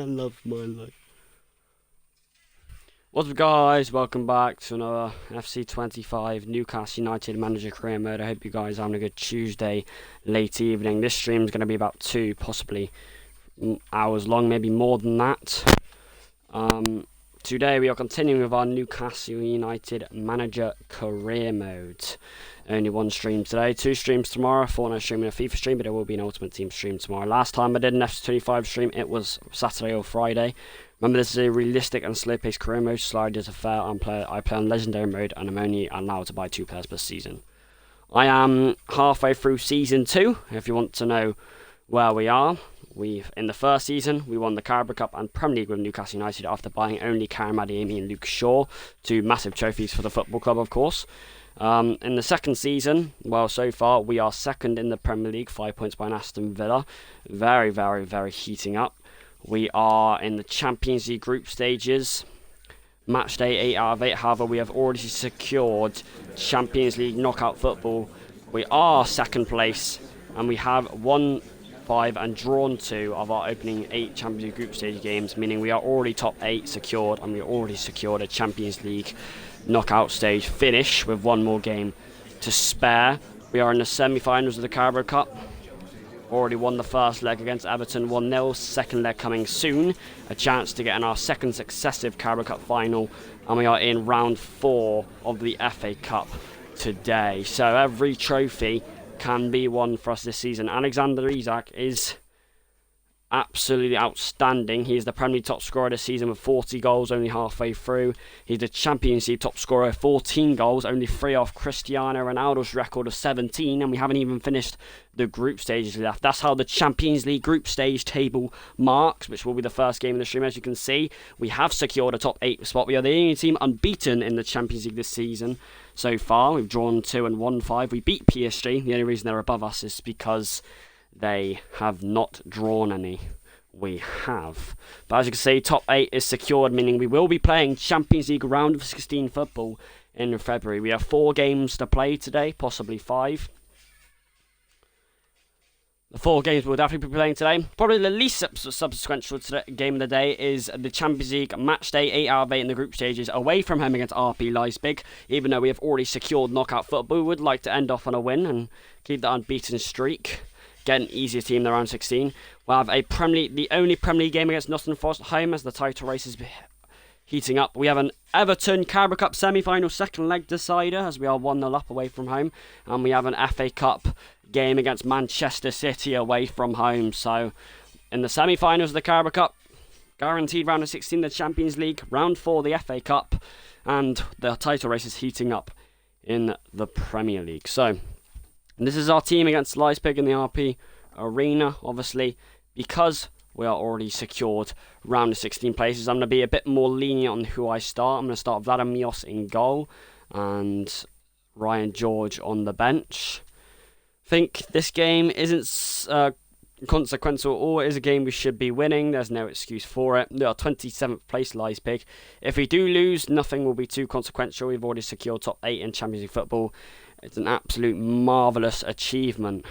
I love my life. What's up, guys? Welcome back to another FC25 Newcastle United Manager Career Mode. I hope you guys are having a good Tuesday late evening. This stream is going to be about 2, possibly hours long, maybe more than that. Today we are continuing with our Newcastle United Manager Career Mode. Only one stream today, 2 streams tomorrow, Fortnite stream and a FIFA stream, but there will be an Ultimate Team stream tomorrow. Last time I did an FC25 stream, it was Saturday or Friday. Remember, this is a realistic and slow-paced career mode. Slide is a fair player. I play on legendary mode, and I'm only allowed to buy 2 players per season. I am halfway through season 2. If you want to know where we are, in the first season we won the Carabao Cup and Premier League with Newcastle United after buying only Karen Adeyemi and Luke Shaw, 2 massive trophies for the football club, of course. In the second season, well, so far we are second in the Premier League, 5 points behind Aston Villa. Very, very, very heating up. We are in the Champions League group stages. Match day 8 out of 8. However, we have already secured Champions League knockout football. We are second place, and we have won 5 and drawn 2 of our opening 8 Champions League group stage games, meaning we are already top 8 secured, and we already secured a Champions League knockout stage finish with 1 more game to spare. We are in the semi-finals of the Carabao Cup. Already won the first leg against Everton 1-0, second leg coming soon. A chance to get in our second successive Carabao Cup final, and we are in round 4 of the FA Cup today. So every trophy can be won for us this season. Alexander Isak is absolutely outstanding. He is the Premier League top scorer this season with 40 goals, only halfway through. He's the Champions League top scorer, 14 goals, only 3 off Cristiano Ronaldo's record of 17, and we haven't even finished the group stages left. That's how the Champions League group stage table marks, which will be the first game in the stream. As you can see, we have secured a top 8 spot. We are the only team unbeaten in the Champions League this season so far. We've drawn 2 and won 5. We beat PSG. The only reason they're above us is because they have not drawn any. We have. But as you can see, top 8 is secured, meaning we will be playing Champions League round of 16 football in February. We have 4 games to play today, possibly 5. The 4 games we'll definitely be playing today. Probably the least subsequential game of the day is the Champions League match day 8 out of 8 in the group stages away from home against RB Leipzig. Even though we have already secured knockout football, we would like to end off on a win and keep that unbeaten streak. Get an easier team in the round 16. We'll have the only Premier League game against Nottingham Forest at home as the title race is heating up. We have an Everton Carabao Cup semi-final second leg decider as we are 1-0 up away from home. And we have an FA Cup game against Manchester City away from home. So in the semi-finals of the Carabao Cup, guaranteed round of 16 the Champions League, round 4 the FA Cup, and the title race is heating up in the Premier League. So this is our team against Leipzig in the RP Arena, obviously, because we are already secured round of 16 places. I'm going to be a bit more lenient on who I start. I'm going to start Vladimir in goal and Ryan George on the bench. I think this game isn't consequential, or it is a game we should be winning. There's no excuse for it. We are 27th place Leipzig. If we do lose, nothing will be too consequential. We've already secured top 8 in Champions League football. It's an absolute marvellous achievement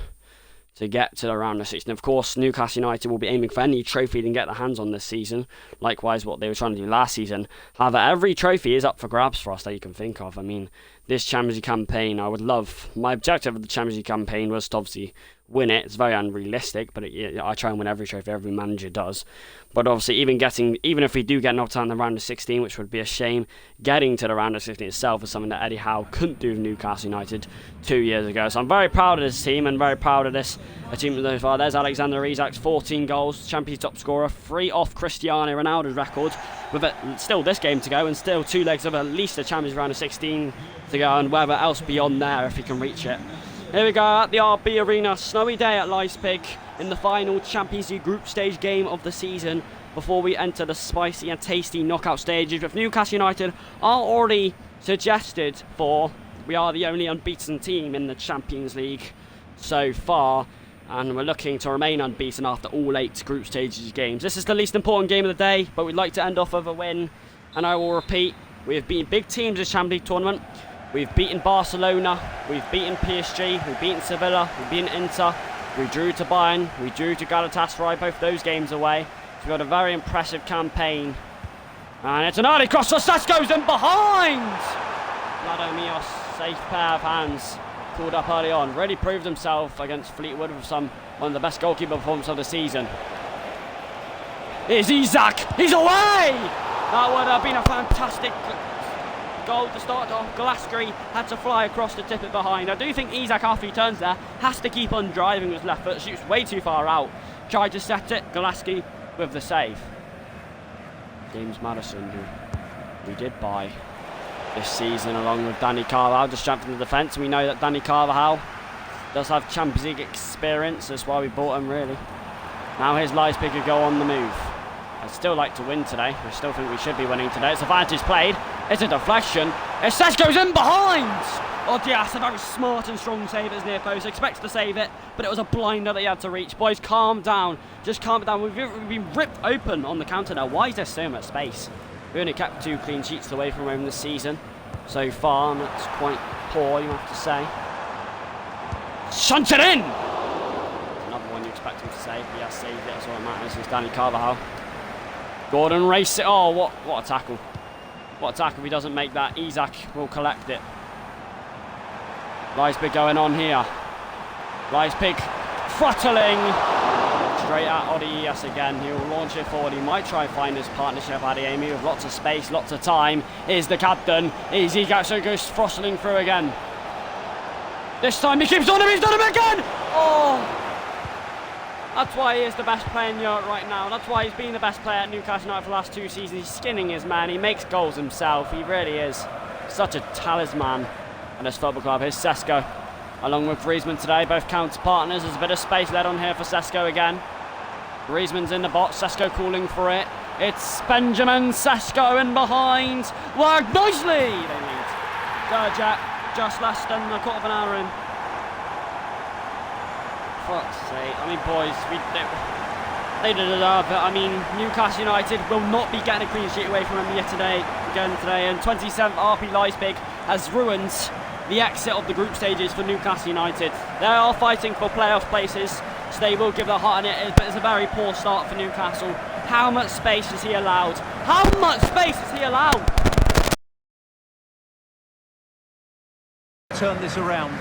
to get to the round of 16. Of course, Newcastle United will be aiming for any trophy they can get their hands on this season. Likewise, what they were trying to do last season. However, every trophy is up for grabs for us that you can think of. I mean, this Champions League campaign, I would love. My objective of the Champions League campaign was to obviously win it. It's very unrealistic, but I try and win every trophy. Every manager does. But obviously, even if we do get knocked out in the round of 16, which would be a shame, getting to the round of 16 itself is something that Eddie Howe couldn't do with Newcastle United 2 years ago. So I'm very proud of this team and very proud of this achievement so far. There's Alexander Isak's 14 goals, Champions top scorer, 3 off Cristiano Ronaldo's record, with still this game to go and still 2 legs of at least a Champions round of 16 to go, and whatever else beyond there if he can reach it. Here we go at the RB Arena, snowy day at Leipzig in the final Champions League group stage game of the season before we enter the spicy and tasty knockout stages, with Newcastle United are already suggested for. We are the only unbeaten team in the Champions League so far, and we're looking to remain unbeaten after all 8 group stages games. This is the least important game of the day, but we'd like to end off with a win, and I will repeat, we have beaten big teams this Champions League tournament. We've beaten Barcelona, we've beaten PSG, we've beaten Sevilla, we've beaten Inter, we drew to Bayern, we drew to Galatasaray, both those games away. He's got a very impressive campaign. And it's an early cross for Sesko's in behind! Vladomios, safe pair of hands. Called up early on. Really proved himself against Fleetwood with one of the best goalkeeper performances of the season. Here's Isak! He's away! That would have been a fantastic goal to start off. Glasgow had to fly across to tip it behind. I do think Isak, after he turns there, has to keep on driving with his left foot. Shoots way too far out. Tried to set it. Glasgow with the save. James Maddison, who we did buy this season along with Danny Carvajal, just strengthened the defence. We know that Danny Carvajal does have Champions League experience. That's why we bought him, really. Now here's Leipzig who go on the move. I'd still like to win today. I still think we should be winning today. It's a vantage played. It's a deflection. It goes in behind! Oh, yes, a very smart and strong save as near post. Expects to save it, but it was a blinder that he had to reach. Boys, calm down. Just calm down. We've been ripped open on the counter now. Why is there so much space? We only kept 2 clean sheets away from home this season so far, and that's quite poor, you have to say. Shunt it in! Another one you expect him to save. He has saved it. That's all that matters. It's Danny Carvajal. Gordon race it. Oh, what a tackle. What a tackle. If he doesn't make that, Isak will collect it. Leipzig going on here. Leipzig throttling. Straight at Odias again. He'll launch it forward. He might try and find his partnership, Adeyemi, with lots of space, lots of time. Here's the captain. Here's Isak, so goes throttling through again. This time he keeps on him. He's done him again. Oh! That's why he is the best player in Europe right now. That's why he's been the best player at Newcastle United for the last 2 seasons. He's skinning his man. He makes goals himself. He really is such a talisman at this football club. Here's Sesko along with Griezmann today. Both counter partners. There's a bit of space led on here for Sesko again. Griezmann's in the box. Sesko calling for it. It's Benjamin Sesko in behind. Worked nicely. They lead. Derjack just less than a quarter of an hour in. Fuck's sake. I mean, boys, they deserve it. I mean, Newcastle United will not be getting a clean sheet away from them today. And 27th RP Leipzig has ruined the exit of the group stages for Newcastle United. They are fighting for playoff places, so they will give their heart in it, but it's a very poor start for Newcastle. How much space is he allowed? How much space is he allowed? Turn this around.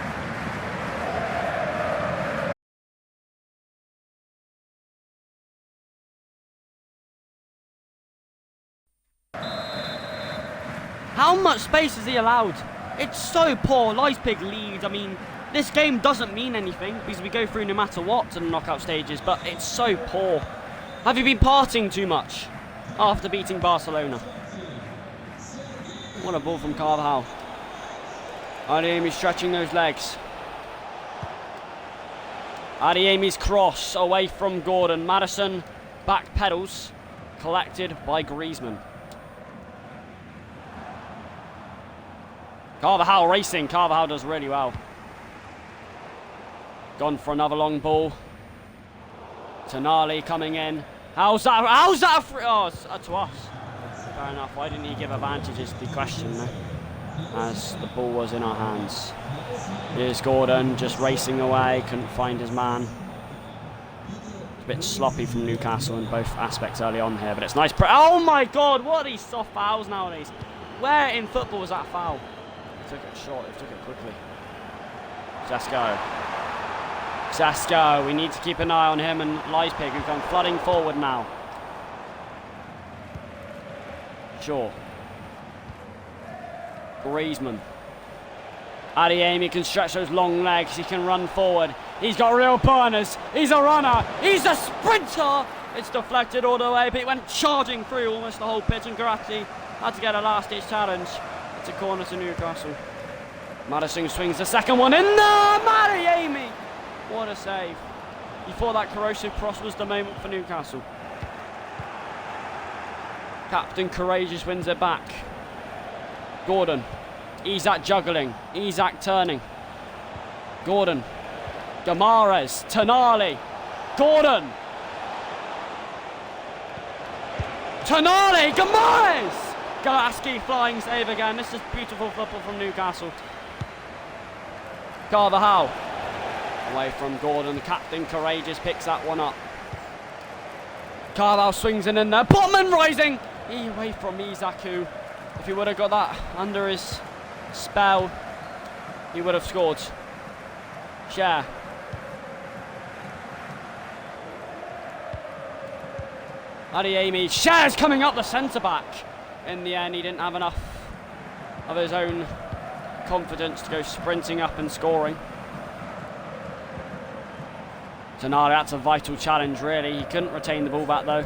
How much space is he allowed? It's so poor. Leipzig lead. I mean, this game doesn't mean anything because we go through no matter what to the knockout stages, but it's so poor. Have you been partying too much after beating Barcelona? What a ball from Carvajal. Adeyemi stretching those legs. Adeyemi's cross away from Gordon. Maddison back pedals, collected by Griezmann. Carvajal racing. Carvajal does really well. Gone for another long ball. Tonali coming in. How's that a free? Oh, it's to us. Fair enough. Why didn't he give advantage is the question there, as the ball was in our hands. Here's Gordon just racing away. Couldn't find his man. It's a bit sloppy from Newcastle in both aspects early on here, but it's nice. Oh my God! What are these soft fouls nowadays? Where in football was that foul? Took it short, he took it quickly. Sesko, we need to keep an eye on him and Leipzig, who come flooding forward now. Sure. Griezmann. Adeyemi can stretch those long legs, he can run forward. He's got real burners, he's a runner, he's a sprinter! It's deflected all the way, but it went charging through almost the whole pitch, and Garatti had to get a last-ditch challenge. It's a corner to Newcastle. Maddison swings the second one in there! Adeyemi! What a save. He thought that corrosive cross was the moment for Newcastle. Captain Courageous wins it back. Gordon. Isak juggling. Isak turning. Gordon. Gamares. Tonali. Gordon. Tonali. Gamares! Galaski flying save again. This is beautiful football from Newcastle. Carvajal. Away from Gordon. Captain Courageous picks that one up. Carval swings in there. Botman rising! Away from Izaku. If he would have got that under his spell, he would have scored. Share. Adeyemi. Share's coming up the centre-back. In the end, he didn't have enough of his own confidence to go sprinting up and scoring. Tonali, that's a vital challenge, really. He couldn't retain the ball back, though.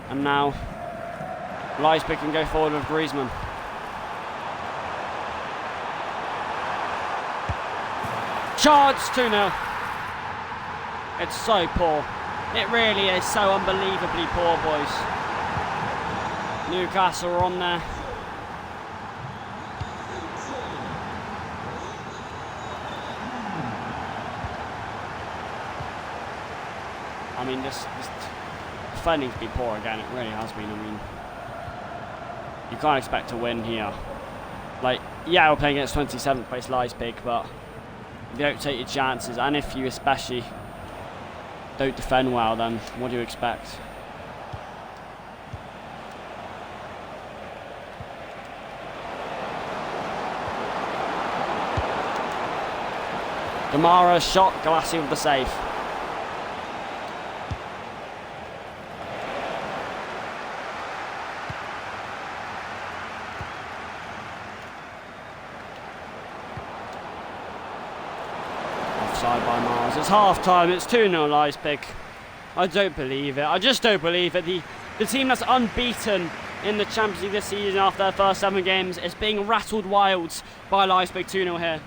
And now, Leipzig can go forward with Griezmann. Charge 2-0. It's so poor. It really is so unbelievably poor, boys. Newcastle are on there. I mean, this defending's been poor again. It really has been. I mean, you can't expect to win here. Like, yeah, we're playing against 27th place Leipzig, but if you don't take your chances, and if you especially don't defend well, then what do you expect? Gamara shot, Galassi with the save. Offside by Mars. It's half time, it's 2-0 Leipzig. I don't believe it. I just don't believe it. The team that's unbeaten in the Champions League this season after their first 7 games is being rattled wild by Leipzig 2-0 here.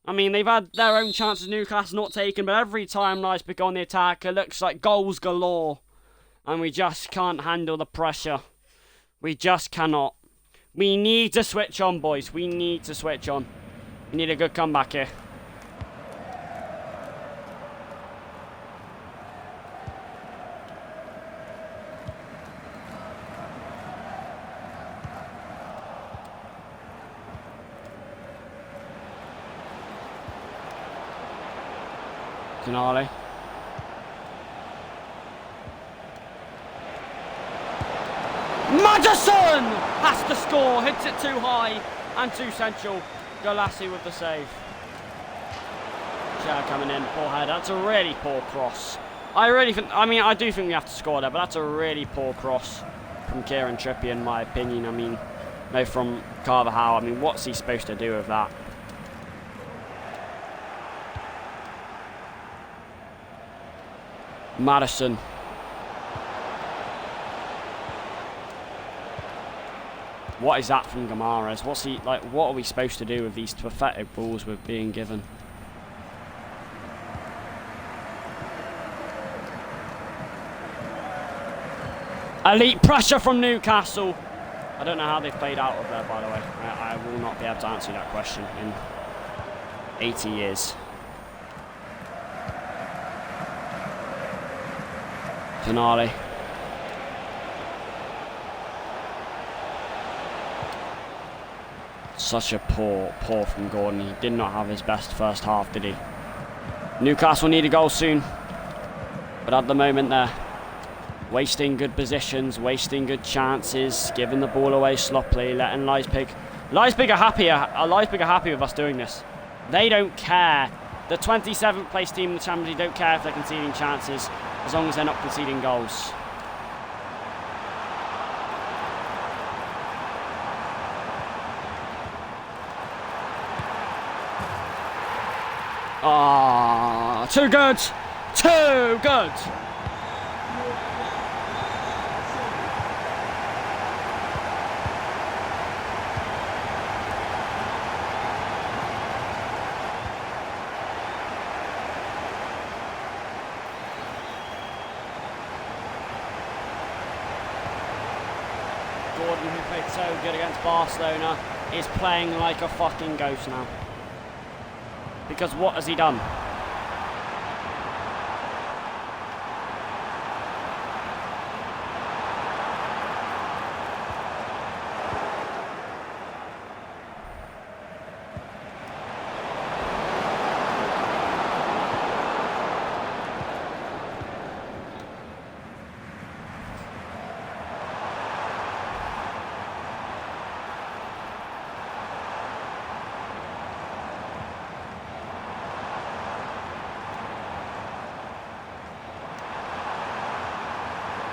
I mean, they've had their own chances, Newcastle not taken, but every time Leipzig go on the attack, it looks like goals galore. And we just can't handle the pressure. We just cannot. We need to switch on, boys. We need to switch on. We need a good comeback here. Tonali. Madison has to score, hits it too high and too central. Galassi with the save. Shea coming in, poor head. That's a really poor cross. I do think we have to score there, but that's a really poor cross from Kieran Trippier, in my opinion. I mean, no, from Carvajal. I mean, what's he supposed to do with that? Madison. What is that from Gamares? What's he like? What are we supposed to do with these pathetic balls we're being given? Elite pressure from Newcastle. I don't know how they've played out of there, by the way. I will not be able to answer that question in 80 years. Tonali. Such a poor from Gordon. He did not have his best first half, did he? Newcastle need a goal soon. But at the moment they're wasting good positions, wasting good chances, giving the ball away sloppily, letting Leipzig are happy with us doing this. They don't care. The 27th place team in the Champions League don't care if they're conceding chances, as long as they're not conceding goals. Ah, too good! Too good! Gordon, who played so good against Barcelona, is playing like a fucking ghost now. Because what has he done?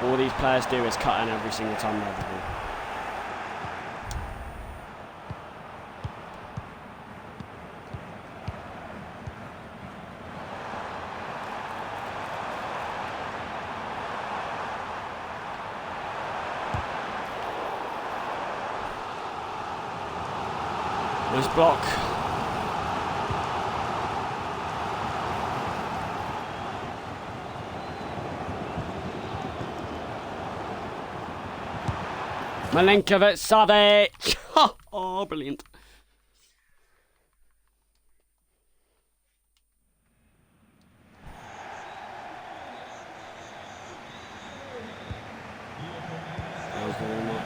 All these players do is cut in every single time they have the ball. Nice block. Milinkovic-Savic. Oh, brilliant. That was the warm-up.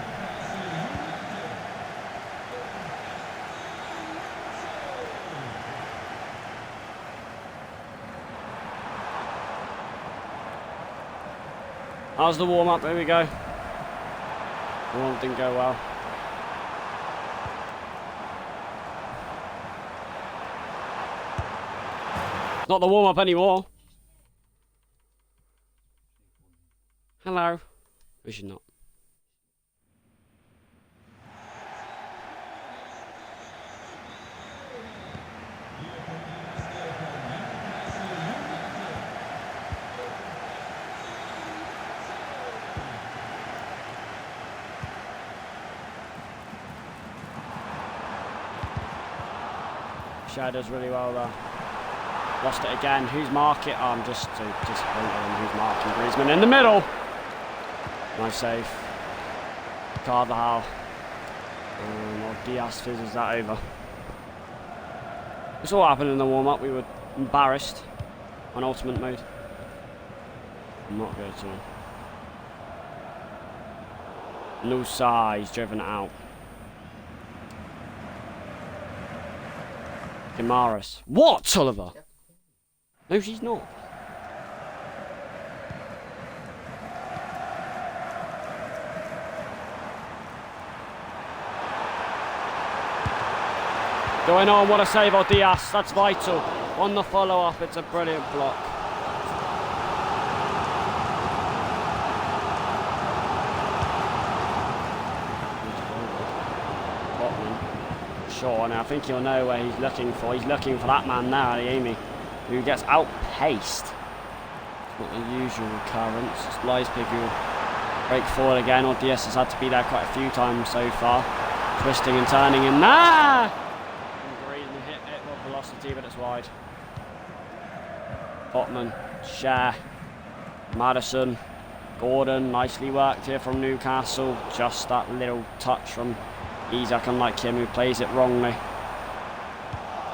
How's the warm-up? Here we go. The warm-up didn't go well. Not the warm-up anymore. Hello. We should not. Shah does really well there. Lost it again. Who's marking? Oh, I'm just too disappointed in who's marking Griezmann in the middle. Nice save. Carvajal. Diaz fizzes that over. This all happened in the warm-up. We were embarrassed on ultimate mode. Not good at all. Nusa, he's driven out. Demaris. What, Oliver? Yep. No, she's not. Going on, what a save on Diaz. That's vital. On the follow-up, it's a brilliant block. Sure, and I think you'll know where he's looking for. He's looking for that man now, Adeyemi, who gets outpaced. Not the usual occurrence. It's Leipzig who will break forward again. Diaz has had to be there quite a few times so far. Twisting and turning in there! And hit it with velocity, but it's wide. Botman, Shah, Madison, Gordon, nicely worked here from Newcastle. Just that little touch from Isak, unlike him, who plays it wrongly.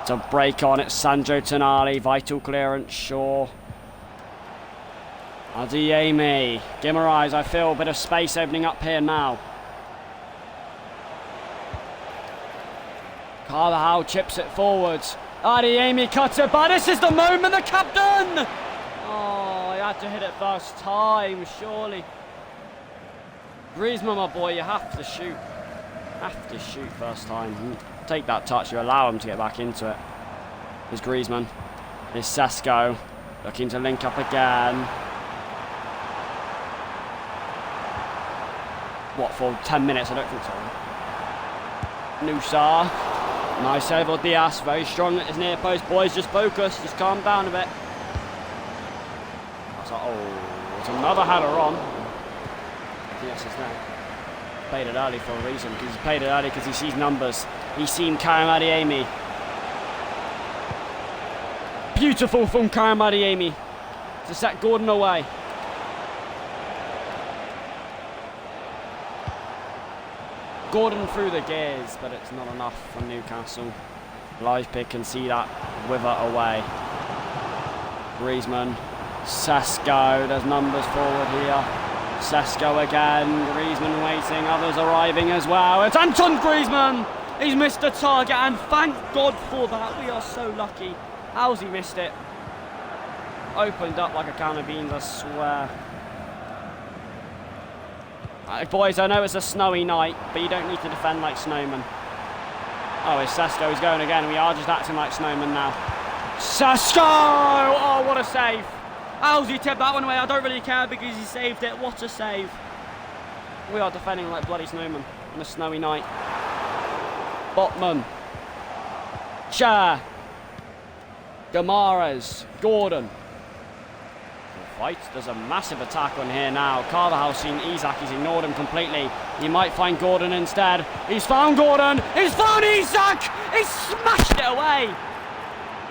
To break on, it's Sandro Tonali. Vital clearance, Shaw. Adeyemi. Guimaraes, I feel a bit of space opening up here now. Carvajal chips it forwards. Adeyemi cuts it, but this is the moment, the captain! Oh, he had to hit it first time, surely. Griezmann, my boy, you have to shoot. Have to shoot first time. Take that touch, you allow him to get back into it. Here's Griezmann. Here's Sesko. Looking to link up again. What, for 10 minutes? I don't think so. Nusa. Nice save on Diaz. Very strong at his near post. Boys, just focus. Just calm down a bit. That's like, oh, it's another header on. Diaz is there. Played it early for a reason, because he played it early because he sees numbers. He's seen Karim Adeyemi. Beautiful from Karim Adeyemi to set Gordon away. Gordon through the gears, but it's not enough for Newcastle. Leipzig can see that wither away. Griezmann, Sesko, there's numbers forward here. Sesko again, Griezmann waiting, others arriving as well. It's Anton Griezmann! He's missed the target, and thank God for that. We are so lucky. How's he missed it? Opened up like a can of beans, I swear. Boys, I know it's a snowy night, but you don't need to defend like snowmen. Oh, it's Sesko, he's going again. We are just acting like snowmen now. Sesko! Oh, what a save. How's he tipped that one away? I don't really care because he saved it. What a save. We are defending like bloody snowmen on a snowy night. Botman. Chair. Gamares. Gordon. Fight. There's a massive attack on here now. Carvajal's seen Isak. He's ignored him completely. He might find Gordon instead. He's found Gordon. He's found Isak. He smashed it away.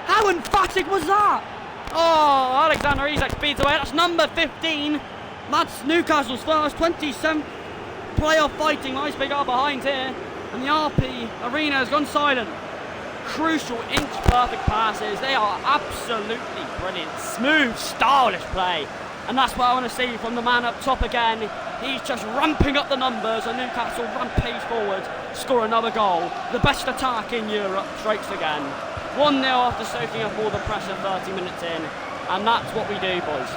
How emphatic was that? Oh, Alexander Isak speeds away. That's number 15. That's Newcastle's first 27th playoff fighting. Nice big R behind here. And the RP arena has gone silent. Crucial inch-perfect passes. They are absolutely brilliant. Smooth, stylish play. And that's what I want to see from the man up top again. He's just ramping up the numbers, and Newcastle rampage forward, score another goal. The best attack in Europe strikes again. 1-0 after soaking up all the pressure 30 minutes in. And that's what we do, boys.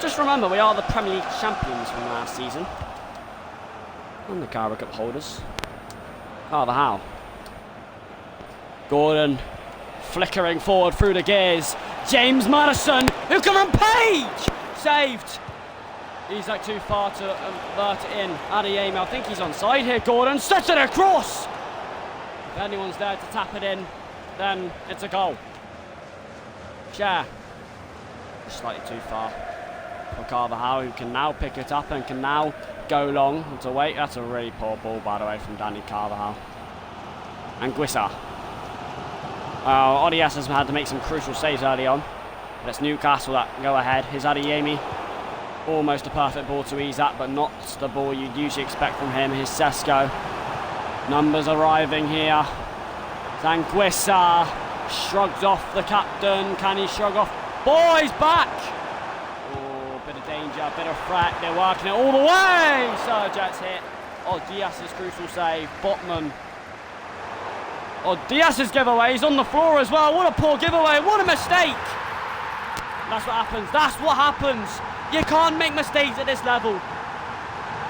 Just remember, we are the Premier League champions from last season. And the Carabao Cup holders. Carvajal. Gordon flickering forward through the gears. James Maddison, who can run page! Saved. He's like too far to invert it in. Adeyemi, I think he's onside here. Gordon sets it across. If anyone's there to tap it in, then it's a goal. Share. Slightly too far for Carvajal, who can now pick it up and can now go long. It's a wait. That's a really poor ball, by the way, from Danny Carvajal. And Guissa. Odias has had to make some crucial saves early on. But it's Newcastle that go ahead. Here's Adeyemi. Almost a perfect ball to Isak, but not the ball you'd usually expect from him. Here's Sesko. Numbers arriving here. Zanguissa shrugs off the captain. Can he shrug off? Boys, back! Oh, bit of danger, bit of threat. They're working it all the way. Serget's hit. Oh, Diaz's crucial save. Botman. Oh, Diaz's giveaway. He's on the floor as well. What a poor giveaway. What a mistake. That's what happens. That's what happens. You can't make mistakes at this level.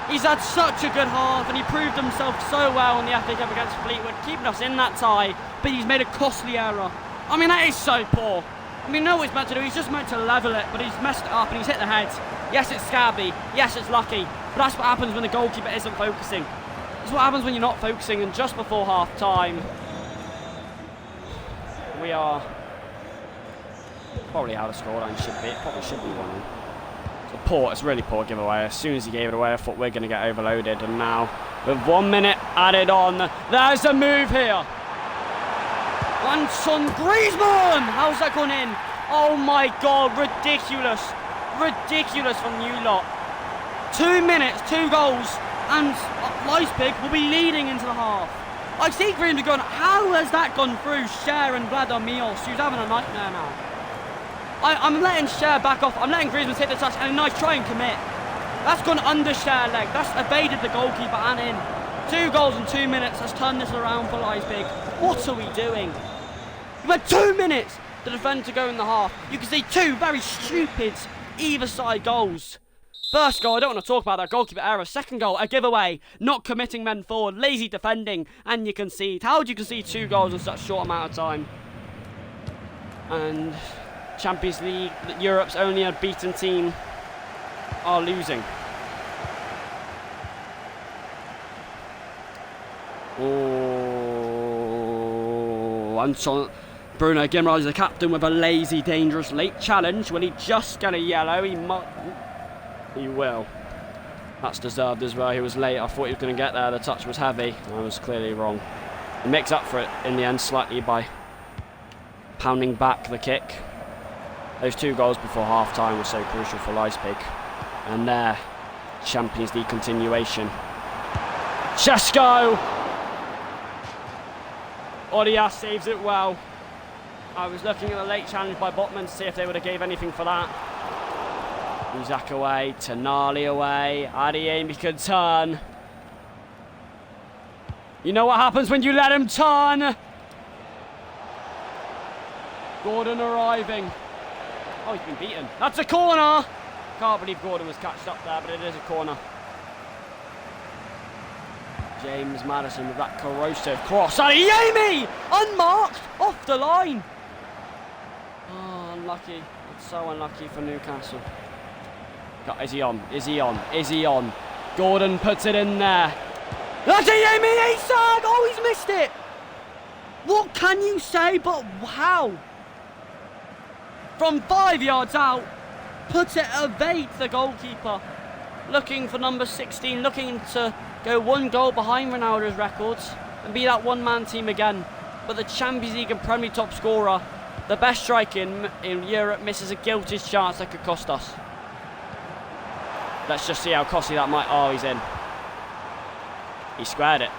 He's had such a good half, and he proved himself so well in the FA Cup against Fleetwood, keeping us in that tie, but he's made a costly error. I mean, that is so poor. I mean, know what he's meant to do. He's just meant to level it, but he's messed it up and he's hit the head. Yes, it's scabby. Yes, it's lucky. But that's what happens when the goalkeeper isn't focusing. That's what happens when you're not focusing, and just before half-time, we are probably how the scoreline should be. It probably should be 1-0. It's really poor giveaway. As soon as he gave it away, I thought we're going to get overloaded. And now, with 1 minute added on, there's a move here. Anton Griezmann! How's that gone in? Oh my God, ridiculous. Ridiculous from you lot. 2 minutes, 2 goals, and Leipzig will be leading into the half. I see Griezmann going, how has that gone through Cher and Vladimir, who's having a nightmare now? I'm letting Cher back off. I'm letting Griezmann hit the touch and a nice try and commit. That's gone under Cher leg. That's evaded the goalkeeper and in. 2 goals in 2 minutes has turned this around for Leipzig. What are we doing? You've had 2 minutes to defend to go in the half. You can see 2 very stupid either side goals. First goal, I don't want to talk about that goalkeeper error. Second goal, a giveaway, not committing men forward, lazy defending, and you concede. How would you concede 2 goals in such a short amount of time? And Champions League, Europe's only unbeaten team, are losing. Oh, Anton Bruno Guimaraes is the captain with a lazy, dangerous late challenge. Will he just get a yellow? He might. He will. That's deserved as well. He was late. I thought he was going to get there. The touch was heavy. I was clearly wrong. He makes up for it in the end slightly by pounding back the kick. Those 2 goals before half-time were so crucial for Leipzig. And their Champions League continuation. Sesko! Odias saves it well. I was looking at the late challenge by Botman to see if they would have gave anything for that. Isak away, Tonali away, Adeyemi can turn. You know what happens when you let him turn? Gordon arriving. Oh, he's been beaten. That's a corner! Can't believe Gordon was catched up there, but it is a corner. James Maddison with that corrosive cross. Adeyemi! Unmarked! Off the line! unlucky. It's so unlucky for Newcastle. Is he on? Is he on? Is he on? Gordon puts it in there. Adeyemi Isak! Oh, he's missed it! What can you say but wow? From 5 yards out, puts it, evades the goalkeeper. Looking for number 16, looking to go 1 goal behind Ronaldo's records and be that one-man team again. But the Champions League and Premier League top scorer, the best striker in Europe, misses a guilty chance that could cost us. Let's just see how costly that might... Oh, he's in. He squared it.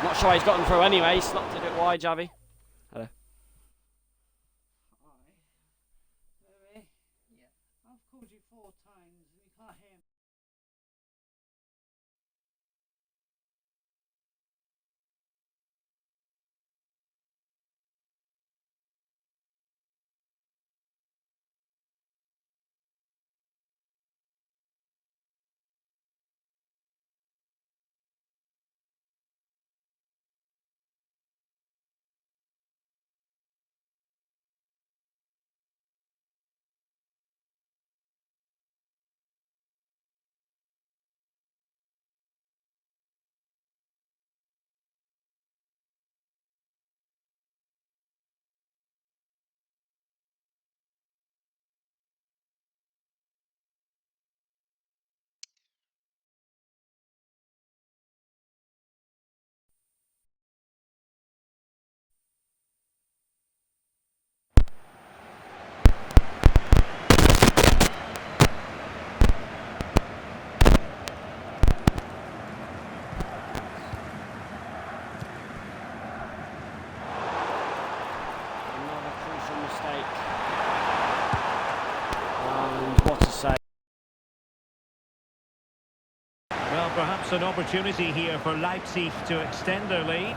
Not sure he's gotten through anyway. He slapped it a bit wide, Javi. Hello. Hi. Yeah. I've called you 4 times and you can't hear me. Well, perhaps an opportunity here for Leipzig to extend their lead.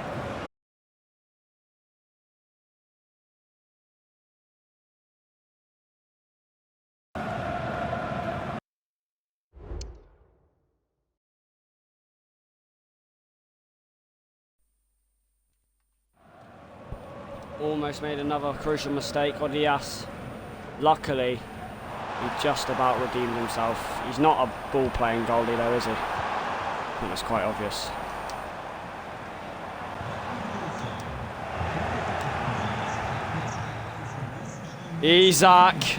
Almost made another crucial mistake, Odias. Luckily, he just about redeemed himself. He's not a ball-playing goalie though, is he? I think that's quite obvious. Isak.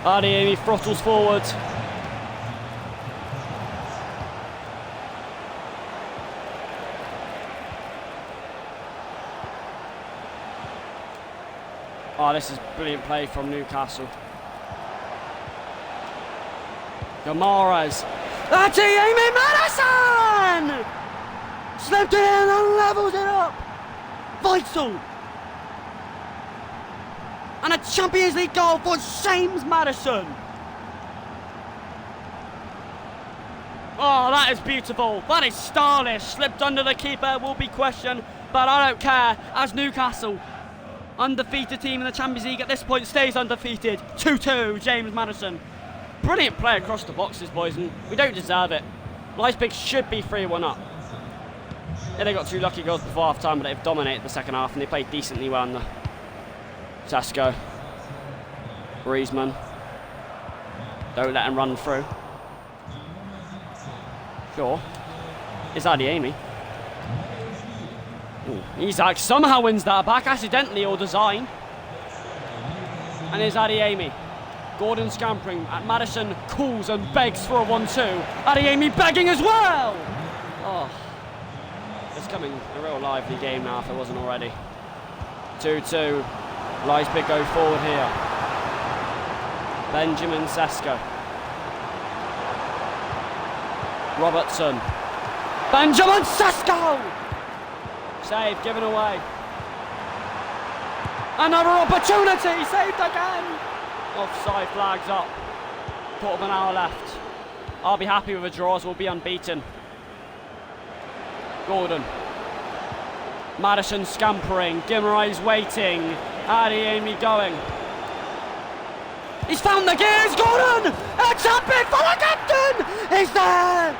Adeyemi throttles forward. Oh, this is brilliant play from Newcastle. Gamara's. Adeyemi Madison! Slipped it in and levels it up. Vital. And a Champions League goal for James Madison. Oh, that is beautiful. That is stylish. Slipped under the keeper, will be questioned, but I don't care. As Newcastle, undefeated team in the Champions League at this point, stays undefeated. 2-2, James Madison. Brilliant play across the boxes, boys, and we don't deserve it. Leipzig should be 3-1 up. Yeah, they got 2 lucky goals before half-time, but they've dominated the second half, and they played decently well in the Sesko. Griezmann. Don't let him run through. Sure. It's Adeyemi. Isak somehow wins that back, accidentally or design. And here's Adeyemi. Gordon scampering at Madison, calls and begs for a 1-2. Adeyemi begging as well! Oh. It's coming a real lively game now if it wasn't already. 2-2. Leipzig go forward here. Benjamin Sesko. Robertson. Benjamin Sesko! Save given away. Another opportunity, saved again! Offside flags up. Quarter of an hour left. I'll be happy with a draw as we'll be unbeaten. Gordon. Madison scampering. Guimaraes waiting. Adeyemi going. He's found the gears, Gordon! It's epic for the captain! He's there!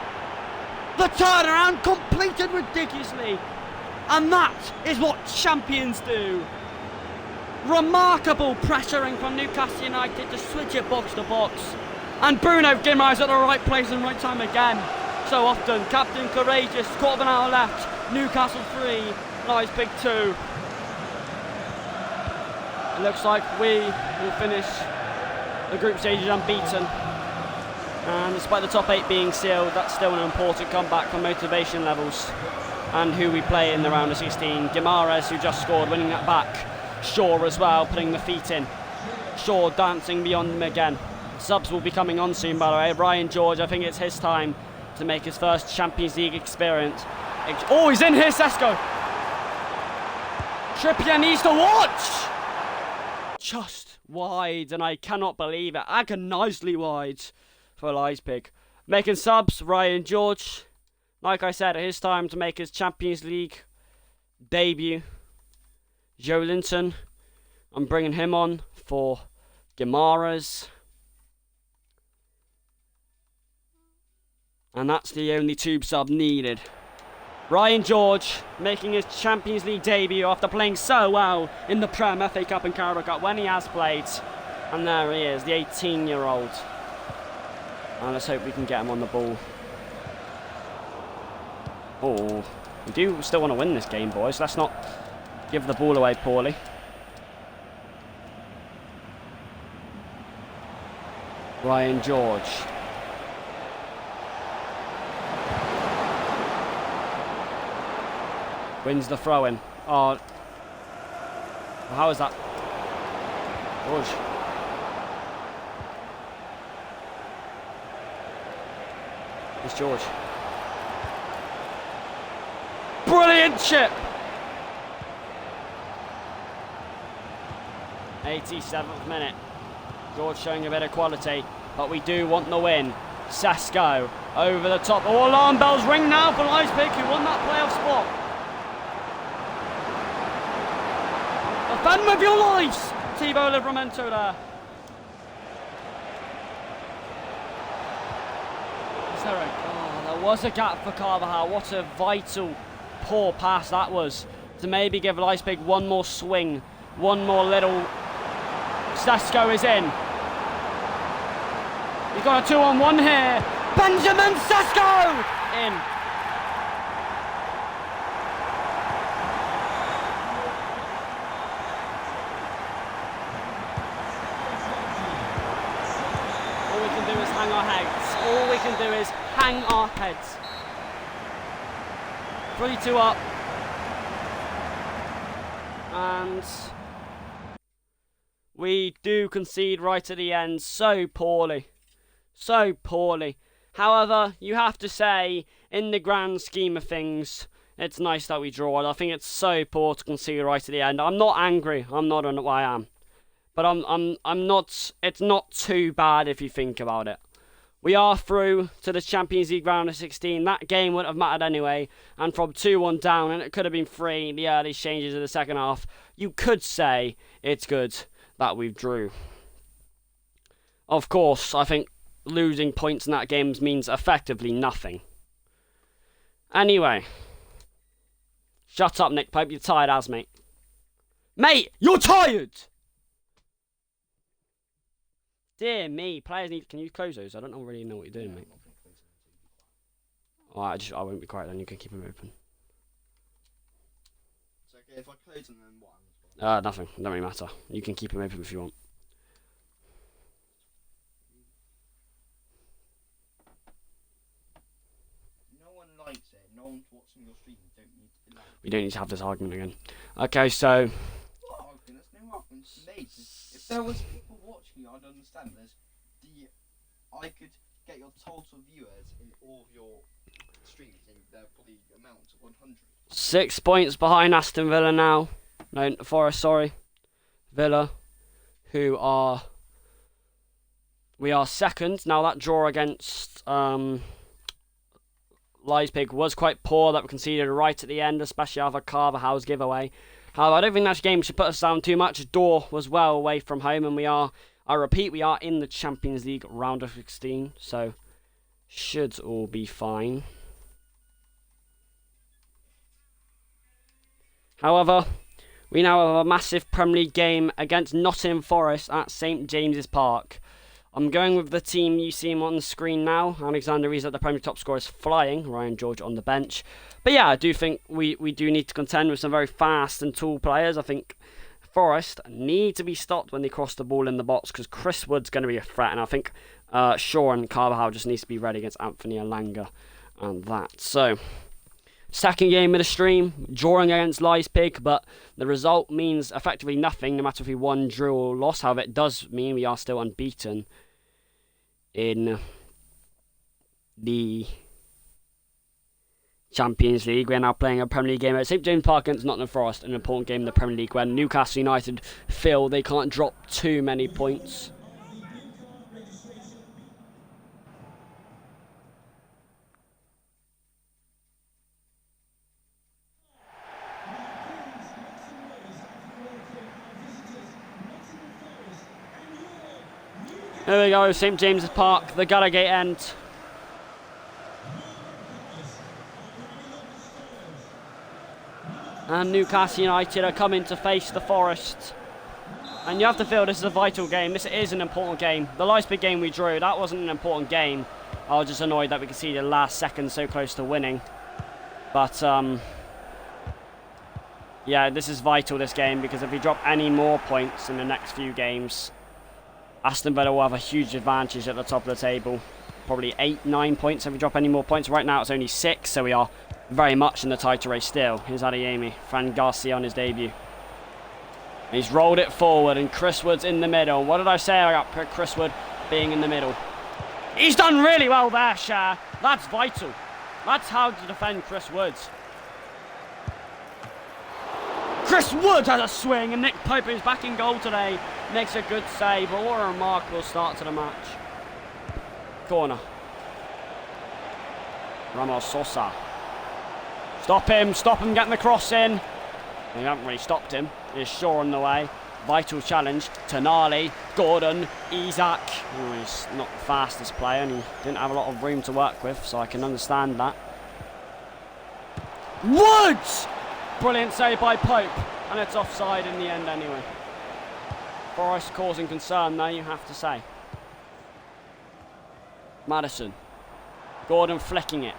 The turnaround completed ridiculously. And that is what champions do. Remarkable pressuring from Newcastle United to switch it box to box. And Bruno Guimaraes at the right place and right time again. So often, Captain Courageous, quarter of an hour left. Newcastle 3, Leipzig 2. It looks like we will finish the group stages unbeaten. And despite the top 8 being sealed, that's still an important comeback for motivation levels. And who we play in the round of 16. Guimaraes, who just scored, winning that back. Shaw as well, putting the feet in. Shaw dancing beyond him again. Subs will be coming on soon, by the way. Ryan George, I think it's his time to make his first Champions League experience. Oh, he's in here, Sesko. Trippier needs to watch. Just wide, and I cannot believe it. Agonisingly wide for Leipzig. Making subs, Ryan George. Like I said, his time to make his Champions League debut. Joe Linton, I'm bringing him on for Guimaraes. And that's the only tube sub needed. Ryan George making his Champions League debut after playing so well in the Prem, FA Cup and Carabao Cup when he has played. And there he is, the 18-year-old. And let's hope we can get him on the ball. Oh, we do still want to win this game, boys. Let's not give the ball away poorly. Ryan George. Wins the throw-in. Oh. How is that? George. It's George. Brilliant chip! 87th minute. George showing a bit of quality, but we do want the win. Sesko over the top. Oh, alarm bells ring now for Leipzig, who won that playoff spot. Defend with your lives! Thibaut Livramento there. There was a gap for Carvajal. What a vital, poor pass that was. To maybe give Leipzig one more swing, one more little. Sesko is in. He's got a 2-on-1 here. Benjamin Sesko! In. All we can do is hang our heads. All we can do is hang our heads. 3-2 up. And we do concede right at the end so poorly. So poorly. However, you have to say, in the grand scheme of things, it's nice that we draw. I think it's so poor to concede right at the end. I'm not angry. I'm not. I am. But I'm not. It's not too bad if you think about it. We are through to the Champions League round of 16. That game wouldn't have mattered anyway. And from 2-1 down, and it could have been 3, the early changes in the second half, you could say it's good that we've drew. Of course, I think losing points in that game means effectively nothing. Anyway. Shut up, Nick Pope. You're tired as, mate. Mate, you're tired! Dear me, players need. Can you close those? I don't really know what you're doing, mate. Alright, I won't be quiet then. You can keep them open. It's okay if I close them, then what? Nothing. Don't really matter. You can keep them open if you want. No one likes it. No one's watching your stream. You don't need to be like. We don't need to have this argument again. Okay, so. What argument? There's no argument made. If there was people watching you, I'd understand. I could get your total viewers in all of your streams, and they'll probably amount to 100. 6 points behind Aston Villa now. No, Forest, sorry. Villa, who are. We are second. Now that draw against Leipzig was quite poor. That we conceded right at the end, especially after Carvajal's giveaway. However, I don't think that game should put us down too much. Door was well away from home, and we are, I repeat, we are in the Champions League round of 16, so should all be fine. However, We now have a massive Premier League game against Nottingham Forest at St James's Park. I'm going with the team you see him on the screen now. Alexander Isak, the Premier League top scorer, is flying. Ryan George on the bench. But yeah, I do think we do need to contend with some very fast and tall players. I think Forest need to be stopped when they cross the ball in the box because Chris Wood's going to be a threat. And I think Shaw and Carvajal just needs to be ready against Anthony Elanga and that. So, second game of the stream, drawing against Leipzig, but the result means effectively nothing, no matter if we won, drew or lost. However, it does mean we are still unbeaten in the Champions League. We are now playing a Premier League game at St James Park against Nottingham Forest, an important game in the Premier League when Newcastle United feel they can't drop too many points. There we go, St James's Park, the Gallagher end. And Newcastle United are coming to face the Forest. And you have to feel this is a vital game. This is an important game. The Leipzig game we drew, that wasn't an important game. I was just annoyed that we could see the last second so close to winning. But, yeah, this is vital, this game, because if we drop any more points in the next few games, Aston Villa will have a huge advantage at the top of the table. Probably 8-9 points if we drop any more points. Right now it's only 6, so we are very much in the title race still. Here's Adeyemi, Fran Garcia on his debut. He's rolled it forward and Chris Wood's in the middle. What did I say about Chris Wood being in the middle? He's done really well there, Shah. That's vital. That's how to defend Chris Wood. Chris Wood has a swing and Nick Pope, who's back in goal today, makes a good save. But what a remarkable start to the match. Corner. Ramos Sosa. Stop him getting the cross in. They haven't really stopped him. Here's Shaw on the way. Vital challenge. Tonali, Gordon, Isak. Oh, he's not the fastest player and he didn't have a lot of room to work with, so I can understand that. Woods! Brilliant save by Pope, and it's offside in the end anyway. Forest causing concern though, you have to say. Maddison. Gordon flicking it.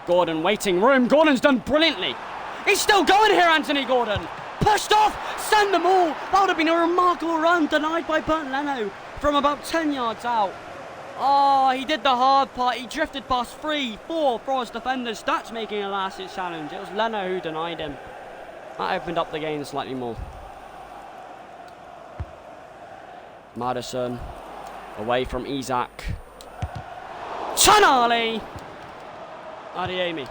Gordon waiting room. Gordon's done brilliantly. He's still going here, Anthony Gordon. Pushed off, send them all. That would have been a remarkable run, denied by Bernd Leno from about 10 yards out. Oh, he did the hard part. He drifted past 3-4 Forest defenders. That's making a last-hit challenge. It was Leno who denied him. That opened up the game slightly more. Maddison away from Isak. Tonali! Adeyemi.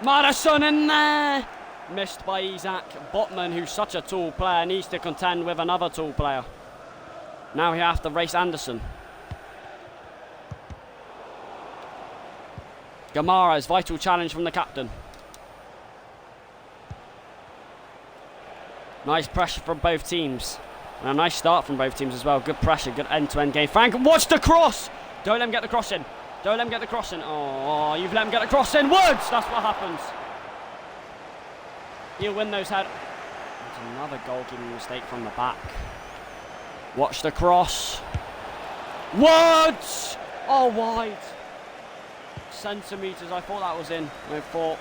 Maddison in there! Missed by Isak. Botman, who's such a tall player, needs to contend with another tall player. Now he has to race Anderson. Gamara's vital challenge from the captain. Nice pressure from both teams. And a nice start from both teams as well. Good pressure, good end-to-end game. Frank, watch the cross! Don't let him get the cross in. Don't let him get the cross in. Oh, you've let him get the cross in. Woods! That's what happens. He'll win those head. That's another goalkeeping mistake from the back. Watch the cross. Woods! Oh, wide. Centimetres. I thought that was in. I thought